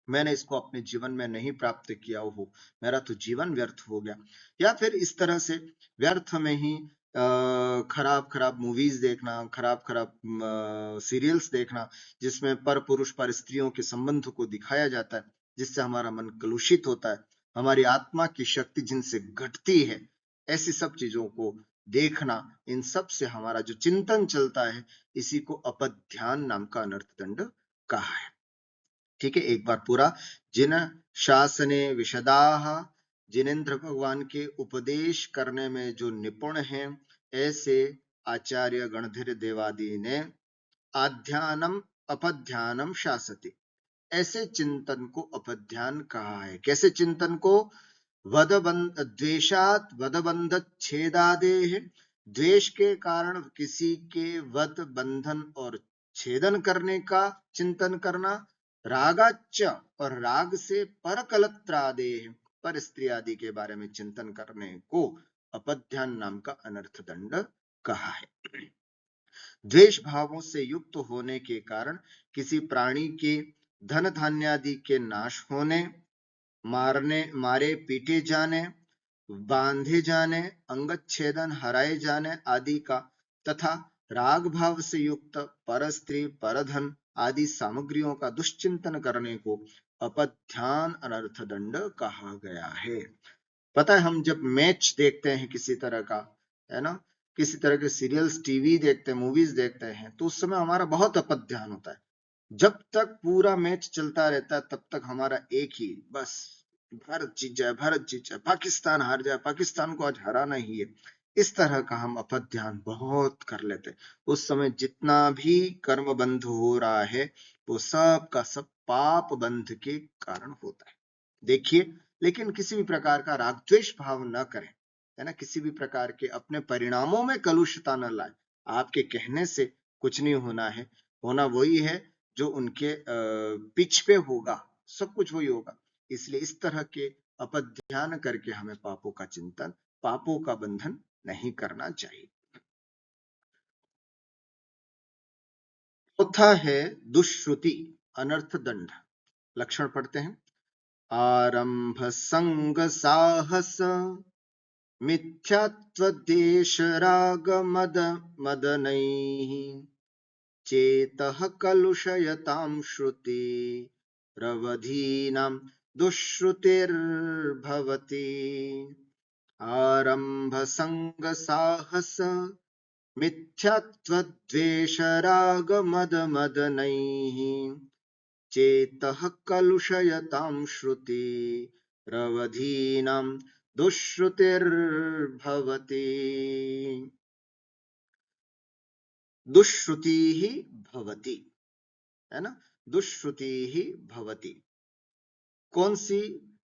मैंने इसको अपने जीवन में नहीं प्राप्त किया हो, मेरा तो जीवन व्यर्थ हो गया। या फिर इस तरह से व्यर्थ में ही खराब खराब मूवीज देखना, खराब खराब सीरियल्स देखना जिसमें पर पुरुष पर स्त्रियों के संबंध को दिखाया जाता है, जिससे हमारा मन कलुषित होता है, हमारी आत्मा की शक्ति जिनसे घटती है। ऐसी सब चीजों को देखना, इन सब से हमारा जो चिंतन चलता है, इसी को अपध्यान नाम का अनर्थ दंड कहा है। ठीक है, एक बार पूरा। जिन शासने विशदाह, जिनेन्द्र भगवान के उपदेश करने में जो निपुण हैं, ऐसे आचार्य गणधर देवादि ने आध्यानम अपध्यानम शासति, ऐसे चिंतन को अपध्यान कहा है। कैसे चिंतन को? द्वेषात वदबंध छेदादे, द्वेष के कारण किसी के वध बंधन और छेदन करने का चिंतन करना, रागाच्च, और राग से परकलत्रादे, पर स्त्री आदि के बारे में चिंतन करने को अपध्यान नाम का अनर्थ दंड कहा है। द्वेष भावों से युक्त होने के कारण किसी प्राणी के धन धान्य आदि के नाश होने, मारे पीटे जाने, बांधे जाने, अंगच्छेदन, हराए जाने आदि का, तथा राग भाव से युक्त पर स्त्री, पर धन आदि सामग्रियों का दुश्चिंतन करने को अपध्यान अनर्थ दंड कहा गया है। पता है, हम जब मैच देखते हैं किसी तरह का, है ना, किसी तरह के सीरियल्स, टीवी देखते हैं, मूवीज देखते हैं, तो उस समय हमारा बहुत अपध्यान होता है। जब तक पूरा मैच चलता रहता है तब तक हमारा एक ही, बस भारत जीत जाए, भारत जीत जाए, पाकिस्तान हार जाए, पाकिस्तान को आज हराना ही है। इस तरह का हम अपध्यान बहुत कर लेते हैं। उस समय जितना भी कर्म बंध हो रहा है वो सब का सब पाप बंध के कारण होता है। देखिए, लेकिन किसी भी प्रकार का राग द्वेष भाव न करें, है ना, किसी भी प्रकार के अपने परिणामों में कलुषता न लाए। आपके कहने से कुछ नहीं होना है, होना वही है जो उनके पिच पे होगा, सब कुछ वही होगा। इसलिए इस तरह के अपध्यान करके हमें पापों का चिंतन, पापों का बंधन नहीं करना चाहिए। चौथा है दुष्श्रुति अनर्थ दंड। लक्षण पढ़ते हैं। आरंभ संग साहस, मिथ्यात्वद्वेष राग मद मदनैः, चेतः कलुषयतां श्रुति रवधीनां दुष्श्रुतिर्भवति। आरंभ संग साहस, मिथ्यात्वद्वेष राग मद मदनैः, चेतः कलुषयतां श्रुति रवधीनां दुष्श्रुतिर्भवति। दुष्श्रुति ही भवति, है ना, दुष्श्रुति ही भवति। कौन सी?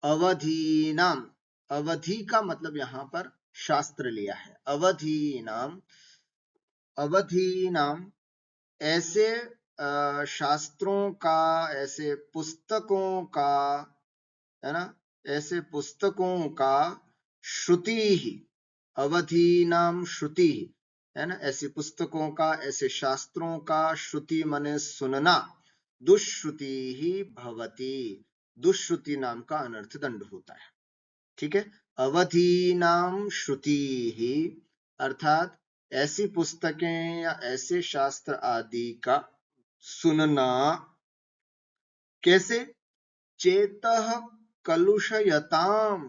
अवधीनाम। अवधि का मतलब यहां पर शास्त्र लिया है। अवधीनाम, अवधीनाम ऐसे शास्त्रों का, ऐसे पुस्तकों का, है ना, ऐसे पुस्तकों का, श्रुति ही, अवधीनाम श्रुति, है ना, ऐसी पुस्तकों का, ऐसे शास्त्रों का, श्रुति माने सुनना, दुष्श्रुति ही भवति, दुष्श्रुति नाम का अनर्थ दंड होता है। ठीक है, अवधीनाम श्रुति ही अर्थात ऐसी पुस्तकें या ऐसे शास्त्र आदि का सुनना, कैसे? चेतः कलुषयताम,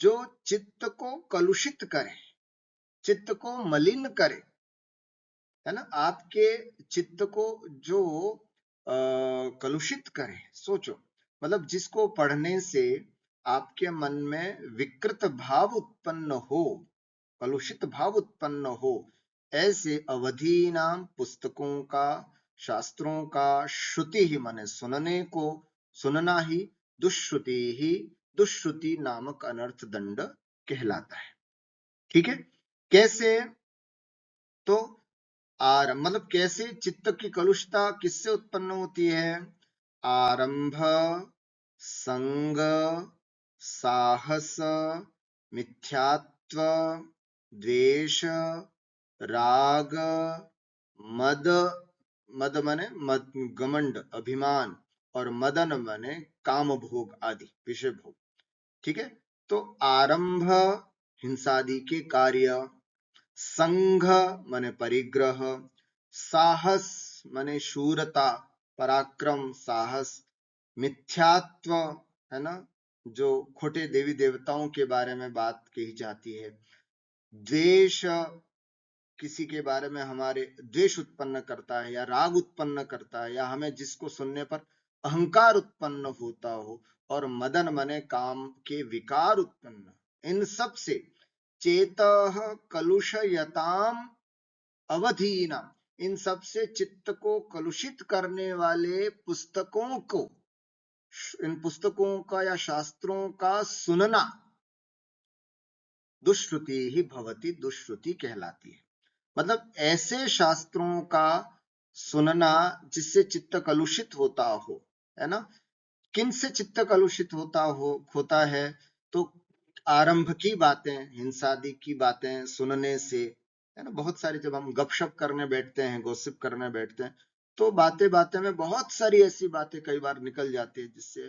जो चित्त को कलुषित करे, चित्त को मलिन करे, है ना, आपके चित्त को जो कलुषित करे। सोचो, मतलब जिसको पढ़ने से आपके मन में विकृत भाव उत्पन्न हो, कलुषित भाव उत्पन्न हो, ऐसे अवधि नाम पुस्तकों का, शास्त्रों का, श्रुति ही माने सुनने को, सुनना ही दुष्श्रुति ही, दुष्श्रुति नामक अनर्थ दंड कहलाता है। ठीक है, कैसे? तो मतलब कैसे चित्त की कलुषता किससे उत्पन्न होती है? आरंभ, संग, साहस, मिथ्यात्व, द्वेष, राग, मद, मद माने मद, घमंड, अभिमान, और मदन माने काम भोग आदि, विषय भोग। ठीक है, तो आरंभ हिंसादि के कार्य, संघ माने परिग्रह, साहस माने शूरता, पराक्रम, साहस, मिथ्यात्व, है ना, जो खोटे देवी देवताओं के बारे में बात कही जाती है, द्वेष, किसी के बारे में हमारे द्वेष उत्पन्न करता है या राग उत्पन्न करता है, या हमें जिसको सुनने पर अहंकार उत्पन्न होता हो, और मदन मने काम के विकार उत्पन्न, इन सब से चेतः कलुषयताम अवधीना, इन सब से चित्त को कलुषित करने वाले पुस्तकों को, इन पुस्तकों का या शास्त्रों का सुनना दुष्श्रुति ही भवती, दुष्श्रुति कहलाती है। मतलब ऐसे शास्त्रों का सुनना जिससे चित्त कलुषित होता हो, है ना। किन से चित्त कलुषित होता है? तो आरंभ की बातें, हिंसादि की बातें सुनने से, है ना। बहुत सारी, जब हम गपशप करने बैठते हैं, गॉसिप करने बैठते हैं, तो बातें बातें में बहुत सारी ऐसी बातें कई बार निकल जाती है जिससे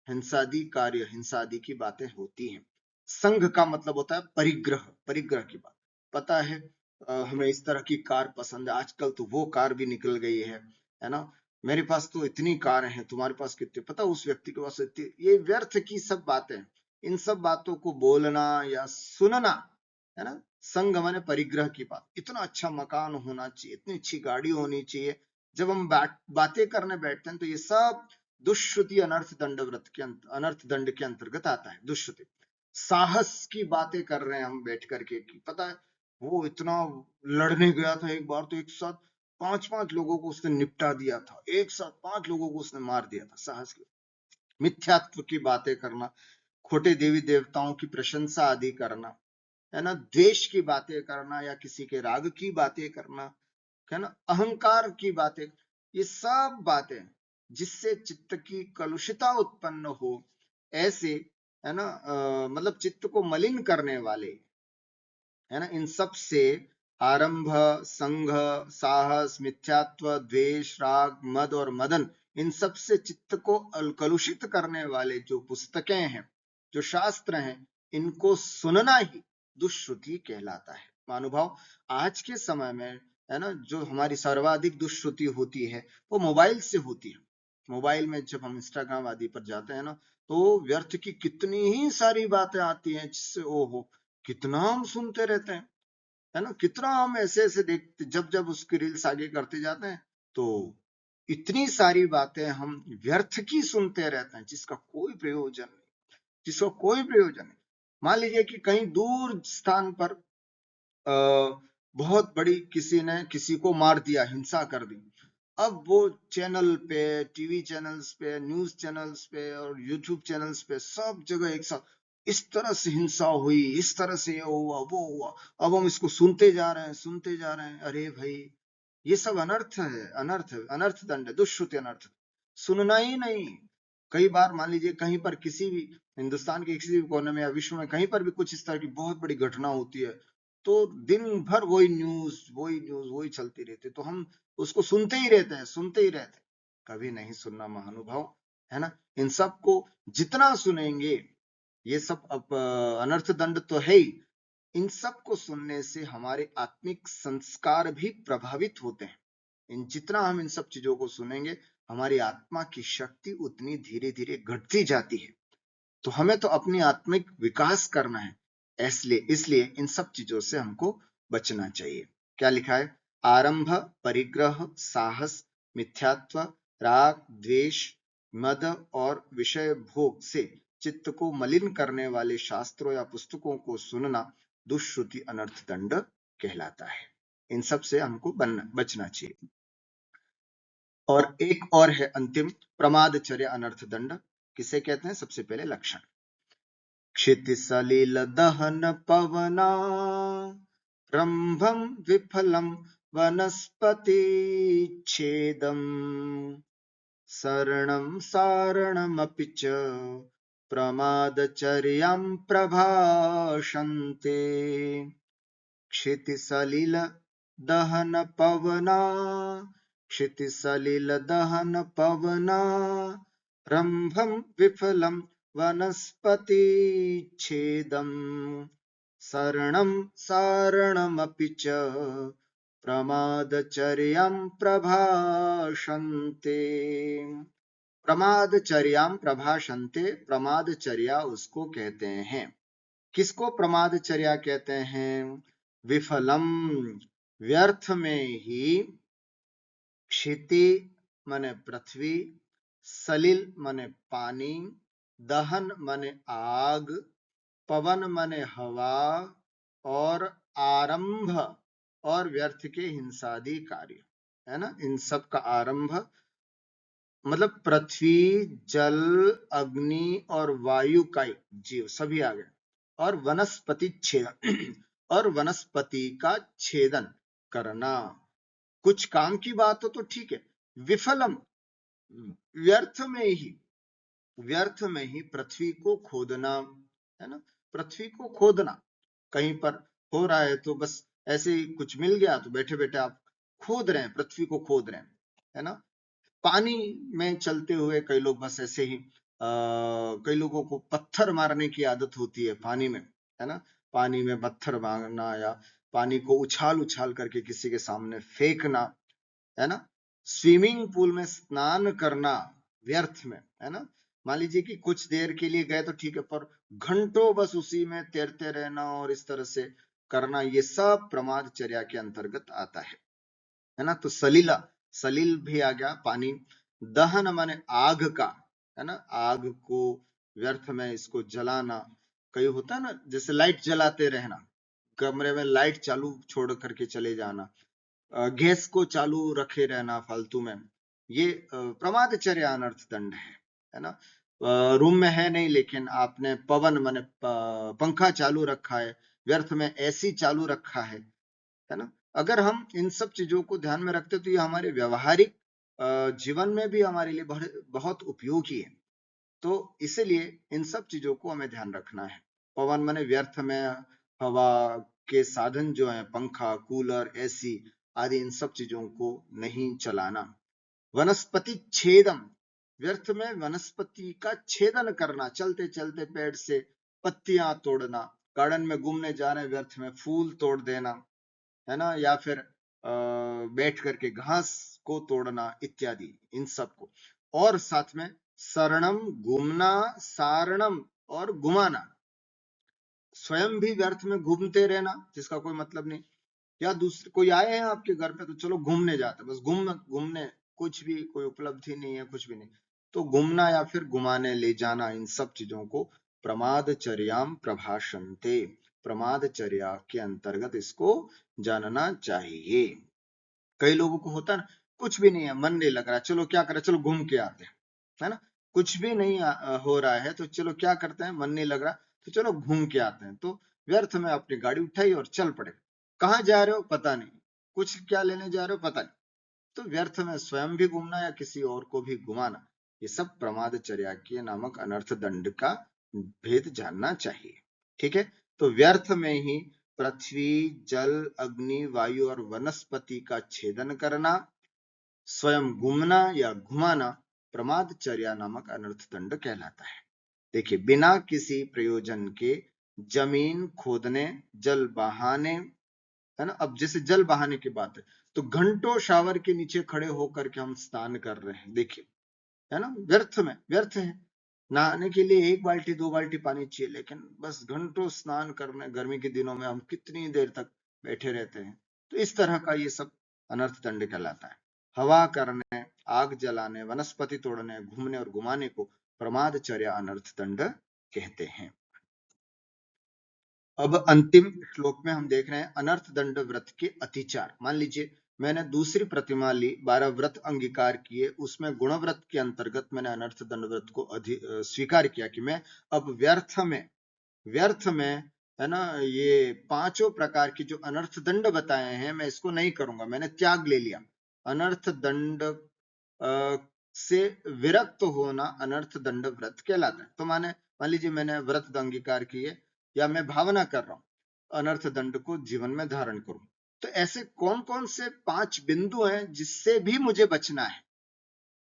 हिंसादि कार्य, हिंसादि की बातें होती हैं। संघ का मतलब होता है परिग्रह, परिग्रह की बात। पता है हमें इस तरह की कार पसंद है, आजकल तो वो कार भी निकल गई है ना। मेरे पास तो इतनी कार हैं, तुम्हारे पास कितनी, पता उस व्यक्ति के पास इतनी। ये व्यर्थ की सब बातें, इन सब बातों को बोलना या सुनना, है ना। संग माने परिग्रह की बात, इतना अच्छा मकान होना चाहिए, इतनी अच्छी गाड़ी होनी चाहिए। जब हम बातें करने बैठते हैं तो ये सब दुष्श्रुति अनर्थ दंड व्रत के अनर्थ दंड के अंतर्गत आता है, दुष्श्रुति। साहस की बातें कर रहे हैं हम बैठ करके, कि पता है वो इतना लड़ने गया था एक बार, तो एक साथ 5-5 लोगों को उसने निपटा दिया था, एक साथ 5 लोगों को उसने मार दिया था। साहस की, मिथ्यात्व की बातें करना, खोटे देवी देवताओं की प्रशंसा आदि करना, है ना, द्वेष की बातें करना या किसी के राग की बातें करना, है ना, अहंकार की बातें, ये सब बातें जिससे चित्त की कलुषिता उत्पन्न हो, ऐसे, है ना, मतलब चित्त को मलिन करने वाले, है ना, इन सब से आरंभ, संघ, साहस, मिथ्यात्व, द्वेष, राग, मद और मदन, इन सब से चित्त को कलुषित करने वाले जो पुस्तकें हैं, जो शास्त्र हैं, इनको सुनना ही दुष्श्रुति कहलाता है। महानुभाव, आज के समय में, है ना, जो हमारी सर्वाधिक दुष्श्रुति होती है वो मोबाइल से होती है। मोबाइल में जब हम इंस्टाग्राम आदि पर जाते हैं ना, तो व्यर्थ की कितनी ही सारी बातें आती हैं जिससे ओहो, कितना हम सुनते रहते हैं, है ना। कितना हम ऐसे ऐसे देखते, जब जब उसकी रील्स आगे करते जाते हैं तो इतनी सारी बातें हम व्यर्थ की सुनते रहते हैं, जिसका कोई प्रयोजन नहीं, जिसका कोई प्रयोजन नहीं। मान लीजिए कि कहीं दूर स्थान पर बहुत बड़ी किसी ने किसी को मार दिया, हिंसा कर दी। अब वो चैनल पे, टीवी चैनल्स पे, न्यूज चैनल्स पे और यूट्यूब चैनल्स पे सब जगह एक साथ, इस तरह से हिंसा हुई, इस तरह से ये हुआ, वो हुआ। अब हम इसको सुनते जा रहे हैं, सुनते जा रहे हैं। अरे भाई, ये सब अनर्थ है, अनर्थ, अनर्थ दंड है, दुष्श्रुति अनर्थ। सुनना ही नहीं। कई बार मान लीजिए कहीं पर किसी भी हिंदुस्तान के किसी भी कोने में या विश्व में कहीं पर भी कुछ इस तरह की बहुत बड़ी घटना होती है, तो दिन भर वही न्यूज, वही न्यूज, वही चलती रहती है, तो हम उसको सुनते ही रहते हैं, सुनते ही रहते हैं। कभी नहीं सुनना महानुभाव। है ना। इन सब को जितना सुनेंगे, ये सब अनर्थ दंड तो है ही, इन सब को सुनने से हमारे आत्मिक संस्कार भी प्रभावित होते हैं। जितना हम इन सब चीजों को सुनेंगे, हमारी आत्मा की शक्ति उतनी धीरे धीरे घटती जाती है। तो हमें तो अपनी आत्मिक विकास करना है, इसलिए इसलिए इन सब चीजों से हमको बचना चाहिए। क्या लिखा है? आरंभ, परिग्रह, साहस, मिथ्यात्व, राग, द्वेष, मद और विषय भोग से चित्त को मलिन करने वाले शास्त्रों या पुस्तकों को सुनना दुष्श्रुति अनर्थ दंड कहलाता है। इन सब से हमको बचना चाहिए। और एक और है अंतिम, प्रमादचर्य अनर्थ दंड। किसे कहते हैं? सबसे पहले लक्षण, क्षिति सलिल दहन पवना, रंभम विफलम वनस्पति छेदम, शरणं सारणमपि च प्रमादचर्यां प्रभाषन्ते। क्षितिसलिल दहन पवना, क्षितिसलिल दहन पवना, रंभं विफलं वनस्पति छेदं, शरणं सारणमपि च प्रमादचर्यां प्रभाषन्ते। प्रमादचर्यां प्रभाषन्ते, प्रमादचर्या उसको कहते हैं। किसको प्रमादचर्या कहते हैं? विफलम, व्यर्थ में ही, क्षिति माने पृथ्वी, सलिल माने पानी, दहन माने आग, पवन माने हवा, और आरंभ और व्यर्थ के हिंसादि कार्य, है ना। इन सब का आरंभ मतलब पृथ्वी, जल, अग्नि और वायु का जीव सभी आ गए, और वनस्पति छेदन और वनस्पति का छेदन करना। कुछ काम की बात हो तो ठीक है, विफलम, व्यर्थ में ही पृथ्वी को खोदना, है ना। पृथ्वी को खोदना, कहीं पर हो रहा है तो बस ऐसे ही कुछ मिल गया तो बैठे बैठे आप खोद रहे हैं, पृथ्वी को खोद रहे हैं, है ना। पानी में चलते हुए कई लोग बस ऐसे ही कई लोगों को पत्थर मारने की आदत होती है पानी में, है ना। पानी में पत्थर मारना या पानी को उछाल उछाल करके किसी के सामने फेंकना, है ना। स्विमिंग पूल में स्नान करना व्यर्थ में, है ना। मान लीजिए कि कुछ देर के लिए गए तो ठीक है, पर घंटों बस उसी में तैरते रहना और इस तरह से करना, ये सब प्रमादचर्या के अंतर्गत आता है ना। तो सलीला, सलील भी आ गया पानी। दहन माने आग का, है ना। आग को व्यर्थ में इसको जलाना, कई होता है ना, जैसे लाइट जलाते रहना, कमरे में लाइट चालू छोड़ करके चले जाना, गैस को चालू रखे रहना फालतू में, ये प्रमादचर्य अनर्थ दंड है ना। रूम में है नहीं लेकिन आपने पवन माने पंखा चालू रखा है, व्यर्थ में एसी चालू रखा है ना। अगर हम इन सब चीजों को ध्यान में रखते तो ये हमारे व्यवहारिक जीवन में भी हमारे लिए बहुत उपयोगी है। तो इसीलिए इन सब चीजों को हमें ध्यान रखना है। पवन माने व्यर्थ में हवा के साधन जो है, पंखा, कूलर, एसी आदि, इन सब चीजों को नहीं चलाना। वनस्पति छेदम, व्यर्थ में वनस्पति का छेदन करना, चलते चलते पेड़ से पत्तियां तोड़ना, गार्डन में घूमने जा रहे हैं व्यर्थ में फूल तोड़ देना, है ना, या फिर बैठ करके घास को तोड़ना इत्यादि, इन सब को। और साथ में शरणम, घूमना, सारणम और घुमाना, स्वयं भी व्यर्थ में घूमते रहना जिसका कोई मतलब नहीं, या दूसरे कोई आए हैं आपके घर पे तो चलो घूमने जाते, बस घूमने, कुछ भी कोई उपलब्धि नहीं है, कुछ भी नहीं, तो घूमना या फिर घुमाने ले जाना, इन सब चीजों को प्रमादचर्याम प्रभाषन्ते, प्रमादचर्या के अंतर्गत इसको जानना चाहिए। कई लोगों को होता है ना, कुछ भी नहीं है, मन नहीं लग रहा, चलो क्या करें, चलो घूम के आते हैं, है ना। कुछ भी नहीं हो रहा है तो चलो क्या करते हैं, मन नहीं लग रहा तो चलो घूम के आते हैं, तो व्यर्थ में अपनी गाड़ी उठाई और चल पड़े। कहाँ जा रहे हो पता नहीं, कुछ क्या लेने जा रहे हो पता नहीं, तो व्यर्थ में स्वयं भी घूमना या किसी और को भी घुमाना, ये सब प्रमादचर्या के नामक अनर्थ दंड का भेद जानना चाहिए। ठीक है, तो व्यर्थ में ही पृथ्वी, जल, अग्नि, वायु और वनस्पति का छेदन करना, स्वयं घूमना या घुमाना प्रमादचर्या नामक अनर्थ दंड कहलाता है। देखिए, बिना किसी प्रयोजन के जमीन खोदने, जल बहाने, है ना। अब जैसे जल बहाने की बात है, तो घंटों शावर के नीचे खड़े होकर के हम स्नान कर रहे हैं, देखिए, है ना, व्यर्थ है। नहाने के लिए 1 बाल्टी 2 बाल्टी पानी चाहिए, लेकिन बस घंटों स्नान करने, गर्मी के दिनों में हम कितनी देर तक बैठे रहते हैं। तो इस तरह का ये सब अनर्थ दंड कहलाता है। हवा करने, आग जलाने, वनस्पति तोड़ने, घूमने और घुमाने को प्रमादचर्या अनर्थ दंड कहते हैं। अब अंतिम श्लोक में हम देख रहे हैं अनर्थ दंड व्रत के अतिचार। मान लीजिए मैंने दूसरी प्रतिमा ली, 12 व्रत अंगीकार किए, उसमें गुणव्रत के अंतर्गत मैंने अनर्थ दंड व्रत को स्वीकार किया कि मैं अब व्यर्थ में, है ना, ये 5 प्रकार के जो अनर्थ दंड बताए हैं मैं इसको नहीं करूंगा, मैंने त्याग ले लिया। अनर्थ दंड से विरक्त होना अनर्थ दंड व्रत कहलाता है। तो मान लीजिए मैंने व्रत अंगीकार किए, या मैं भावना कर रहा हूं अनर्थ दंड को जीवन में धारण करूं, तो ऐसे कौन कौन से 5 बिंदु हैं जिससे भी मुझे बचना है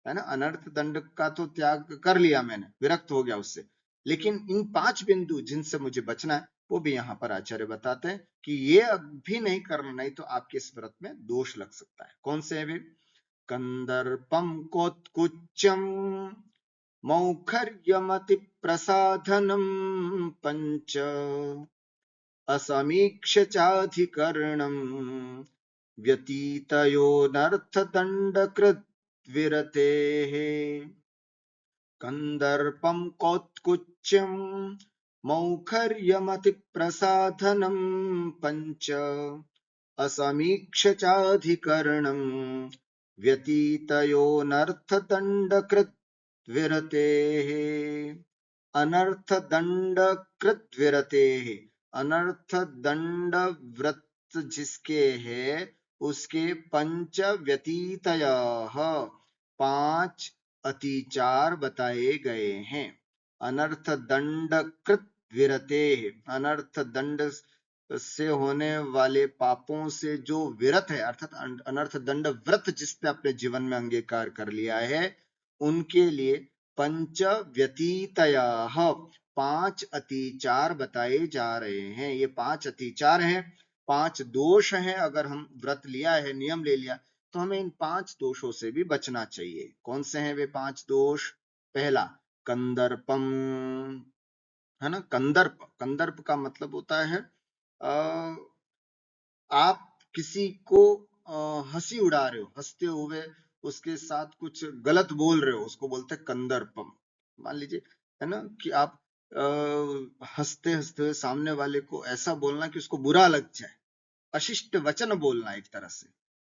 ना। अनर्थ दंड का तो त्याग कर लिया मैंने, विरक्त हो गया उससे, लेकिन इन 5 बिंदु जिनसे मुझे बचना है वो भी यहाँ पर आचार्य बताते हैं कि ये अभी नहीं करना, नहीं तो आपके इस व्रत में दोष लग सकता है। कौन से है वे? कंदर्पम कोत्कुच्चम मौखर्यमति प्रसाधनम पंच असमीक्ष चाधिकरणम व्यतीतयोनर्थदंडकृत विरतेः। कंदर्पम कौत्कुच्यम मौखर्यमति प्रसाधनम पंच असमीक्ष चाधिकरणम व्यतीतयोनर्थदंडकृत विरतेः। अनर्थदंडकृत विरतेः, अनर्थ दंड व्रत जिसके है उसके पंच व्यतीतयः, 5 अतिचार बताए गए हैं। अनर्थ दंड कृत विरते, अनर्थ दंड से होने वाले पापों से जो विरत है, अर्थात अनर्थ दंड व्रत जिसने अपने जीवन में अंगीकार कर लिया है, उनके लिए पंच व्यतीतयः, 5 अतिचार बताए जा रहे हैं। ये 5 अतिचार हैं, 5 दोष हैं। अगर हम व्रत लिया है, नियम ले लिया, तो हमें इन 5 दोषों से भी बचना चाहिए। कौन से हैं वे 5 दोष? पहला, कंदर्पम, है ना। कंदर्प का मतलब होता है आप किसी को हंसी उड़ा रहे हो, हंसते हुए उसके साथ कुछ गलत बोल रहे हो, उसको बोलते हैं कंदर्पम। मान लीजिए, है ना, कि आप हंसते हंसते हुए सामने वाले को ऐसा बोलना कि उसको बुरा लग जाए, अशिष्ट वचन बोलना, एक तरह से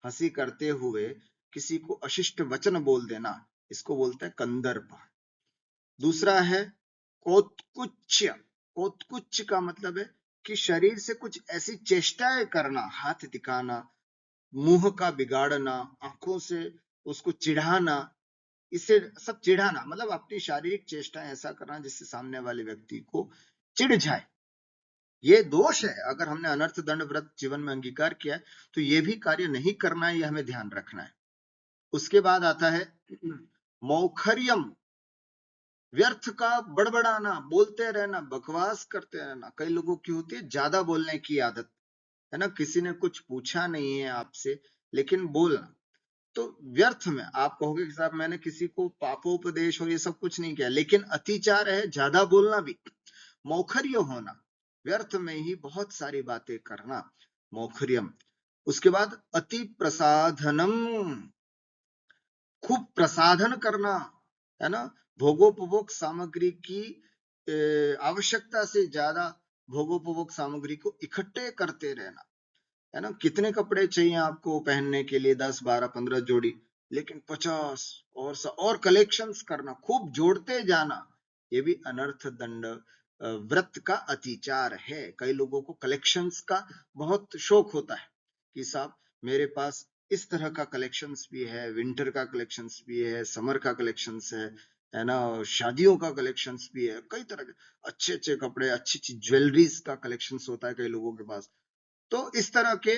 हंसी करते हुए किसी को अशिष्ट वचन बोल देना, इसको बोलते हैं कंदर्प। दूसरा है कोत्कुच्य। कोत्कुच्य का मतलब है कि शरीर से कुछ ऐसी चेष्टाएं करना, हाथ दिखाना, मुंह का बिगाड़ना, आंखों से उसको चिढ़ाना, इसे सब चिढ़ाना मतलब अपनी शारीरिक चेष्टाएं ऐसा करना जिससे सामने वाले व्यक्ति को चिढ़ जाए। ये दोष है। अगर हमने अनर्थ दंड व्रत जीवन में अंगीकार किया है तो ये भी कार्य नहीं करना है, ये हमें ध्यान रखना है। उसके बाद आता है मौखर्यम, व्यर्थ का बड़बड़ाना, बोलते रहना, बकवास करते रहना। कई लोगों की होती है ज्यादा बोलने की आदत, है ना। किसी ने कुछ पूछा नहीं है आपसे, लेकिन बोलना, तो व्यर्थ में आप कहोगे कि साहब मैंने किसी को पापोपदेश और ये सब कुछ नहीं किया, लेकिन अतिचार है, ज्यादा बोलना भी। मौखर्य होना, व्यर्थ में ही बहुत सारी बातें करना, मौखर्यम। उसके बाद अति प्रसाधनम, खूब प्रसाधन करना, है ना। भोगोपभोग सामग्री की आवश्यकता से ज्यादा भोगोपभोग सामग्री को इकट्ठे करते रहना, है ना। कितने कपड़े चाहिए आपको पहनने के लिए? 10 12 15 जोड़ी, लेकिन 50 और कलेक्शंस करना, खूब जोड़ते जाना, ये भी अनर्थ दंड व्रत का अतिचार है। कई लोगों को कलेक्शंस का बहुत शौक होता है कि साहब मेरे पास इस तरह का कलेक्शंस भी है, विंटर का कलेक्शंस भी है, समर का कलेक्शंस है ना, शादियों का कलेक्शंस भी है, कई तरह के अच्छे अच्छे कपड़े, अच्छी अच्छी ज्वेलरीज का कलेक्शंस होता है कई लोगों के पास। तो इस तरह के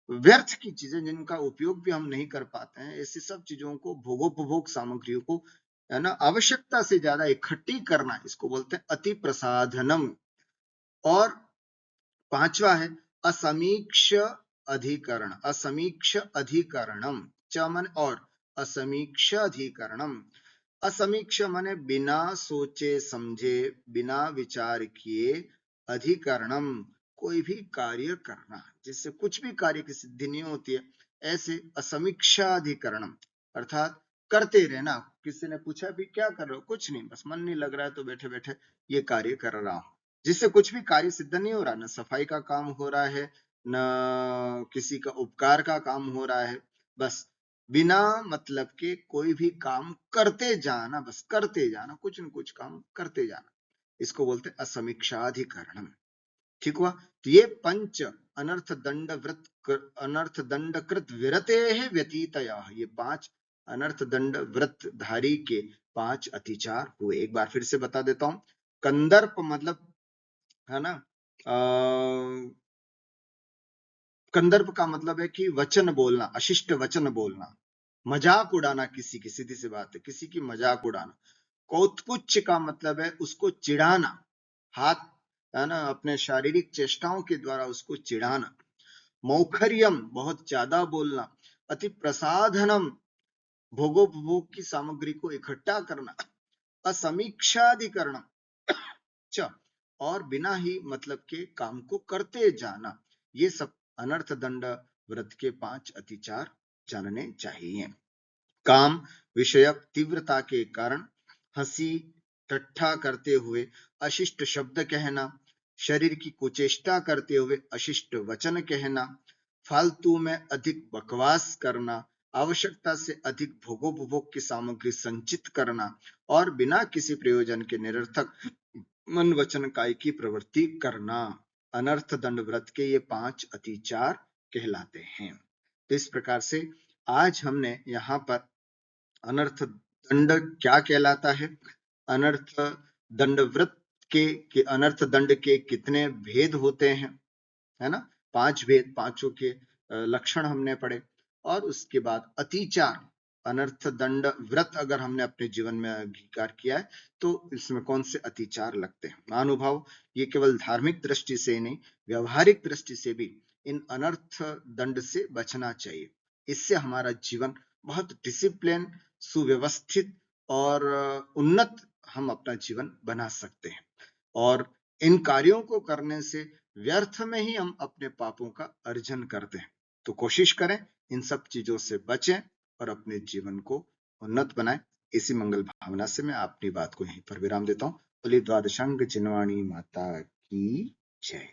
व्यर्थ की चीजें जिनका उपयोग भी हम नहीं कर पाते हैं, ऐसी सब चीजों को, भोगोपभोग सामग्रियों को है ना, आवश्यकता से ज्यादा इकट्ठी करना, इसको बोलते हैं अति प्रसाधनम। और पांचवा है असमीक्ष अधिकरण, असमीक्ष अधिकरणम, च मन और असमीक्ष अधिकरणम। असमीक्ष माने बिना सोचे समझे, बिना विचार किए, अधिकरणम कोई भी कार्य करना, जिससे कुछ भी कार्य की सिद्धि नहीं होती है, ऐसे असमीक्षाधिकरणम, अर्थात करते रहना। किसी ने पूछा भी क्या कर रहे हो, कुछ नहीं, बस मन नहीं लग रहा है तो बैठे बैठे ये कार्य कर रहा हूं, जिससे कुछ भी कार्य सिद्ध नहीं हो रहा, न सफाई का काम हो रहा है, न किसी का उपकार का काम हो रहा है, बस बिना मतलब के कोई भी काम करते जाना, बस करते जाना, कुछ न कुछ काम करते जाना, इसको बोलते हैं असमीक्षाधिकरणम। ठीक हुआ। तो ये पंच अनर्थ दंड व्रत, अनर्थ दंड कृत विरते व्यतीतया, ये पांच अनर्थ दंड व्रतधारी के पांच अतिचार हुए। एक बार फिर से बता देता हूं। कंदर्प मतलब है ना, कंदर्प का मतलब है कि वचन बोलना, अशिष्ट वचन बोलना, मजाक उड़ाना किसी की, सीधी सी बात है, किसी की मजाक उड़ाना। कौतपुच्छ का मतलब है उसको चिढ़ाना, हाथ है ना, अपने शारीरिक चेष्टाओं के द्वारा उसको चिढ़ाना। मौखर्यम बहुत ज्यादा बोलना। अति प्रसाधनम भोगोपभोग की सामग्री को इकट्ठा करना। असमीक्षाधिकरणम च और बिना ही मतलब के काम को करते जाना। ये सब अनर्थ दंड व्रत के पांच अतिचार जानने चाहिए। काम विषयक तीव्रता के कारण हंसी ठट्ठा करते हुए अशिष्ट शब्द कहना, शरीर की कुचेष्टा करते हुए अशिष्ट वचन कहना, फालतू में अधिक बकवास करना, आवश्यकता से अधिक भोगोपभोग की सामग्री संचित करना और बिना किसी प्रयोजन के निरर्थक मन वचन काय की प्रवृत्ति करना, अनर्थ दंड व्रत के ये पांच अतिचार कहलाते हैं। तो इस प्रकार से आज हमने यहाँ पर अनर्थ दंड क्या कहलाता है, अनर्थ दंड व्रत के अनर्थ दंड के कितने भेद होते हैं, है ना, पांच भेद, पांचों के लक्षण हमने पढ़े। और उसके बाद अतिचार, अनर्थ दंड व्रत अगर हमने अपने जीवन में अंगीकार किया है तो इसमें कौन से अतिचार लगते हैं। महानुभाव, ये केवल धार्मिक दृष्टि से नहीं, व्यवहारिक दृष्टि से भी इन अनर्थ दंड से बचना चाहिए। इससे हमारा जीवन बहुत डिसिप्लिन, सुव्यवस्थित और उन्नत हम अपना जीवन बना सकते हैं। और इन कार्यों को करने से व्यर्थ में ही हम अपने पापों का अर्जन करते हैं। तो कोशिश करें इन सब चीजों से बचें और अपने जीवन को उन्नत बनाएं। इसी मंगल भावना से मैं अपनी बात को यहीं पर विराम देता हूं। बोलिए द्वादशांग चिन्वाणी माता की जय।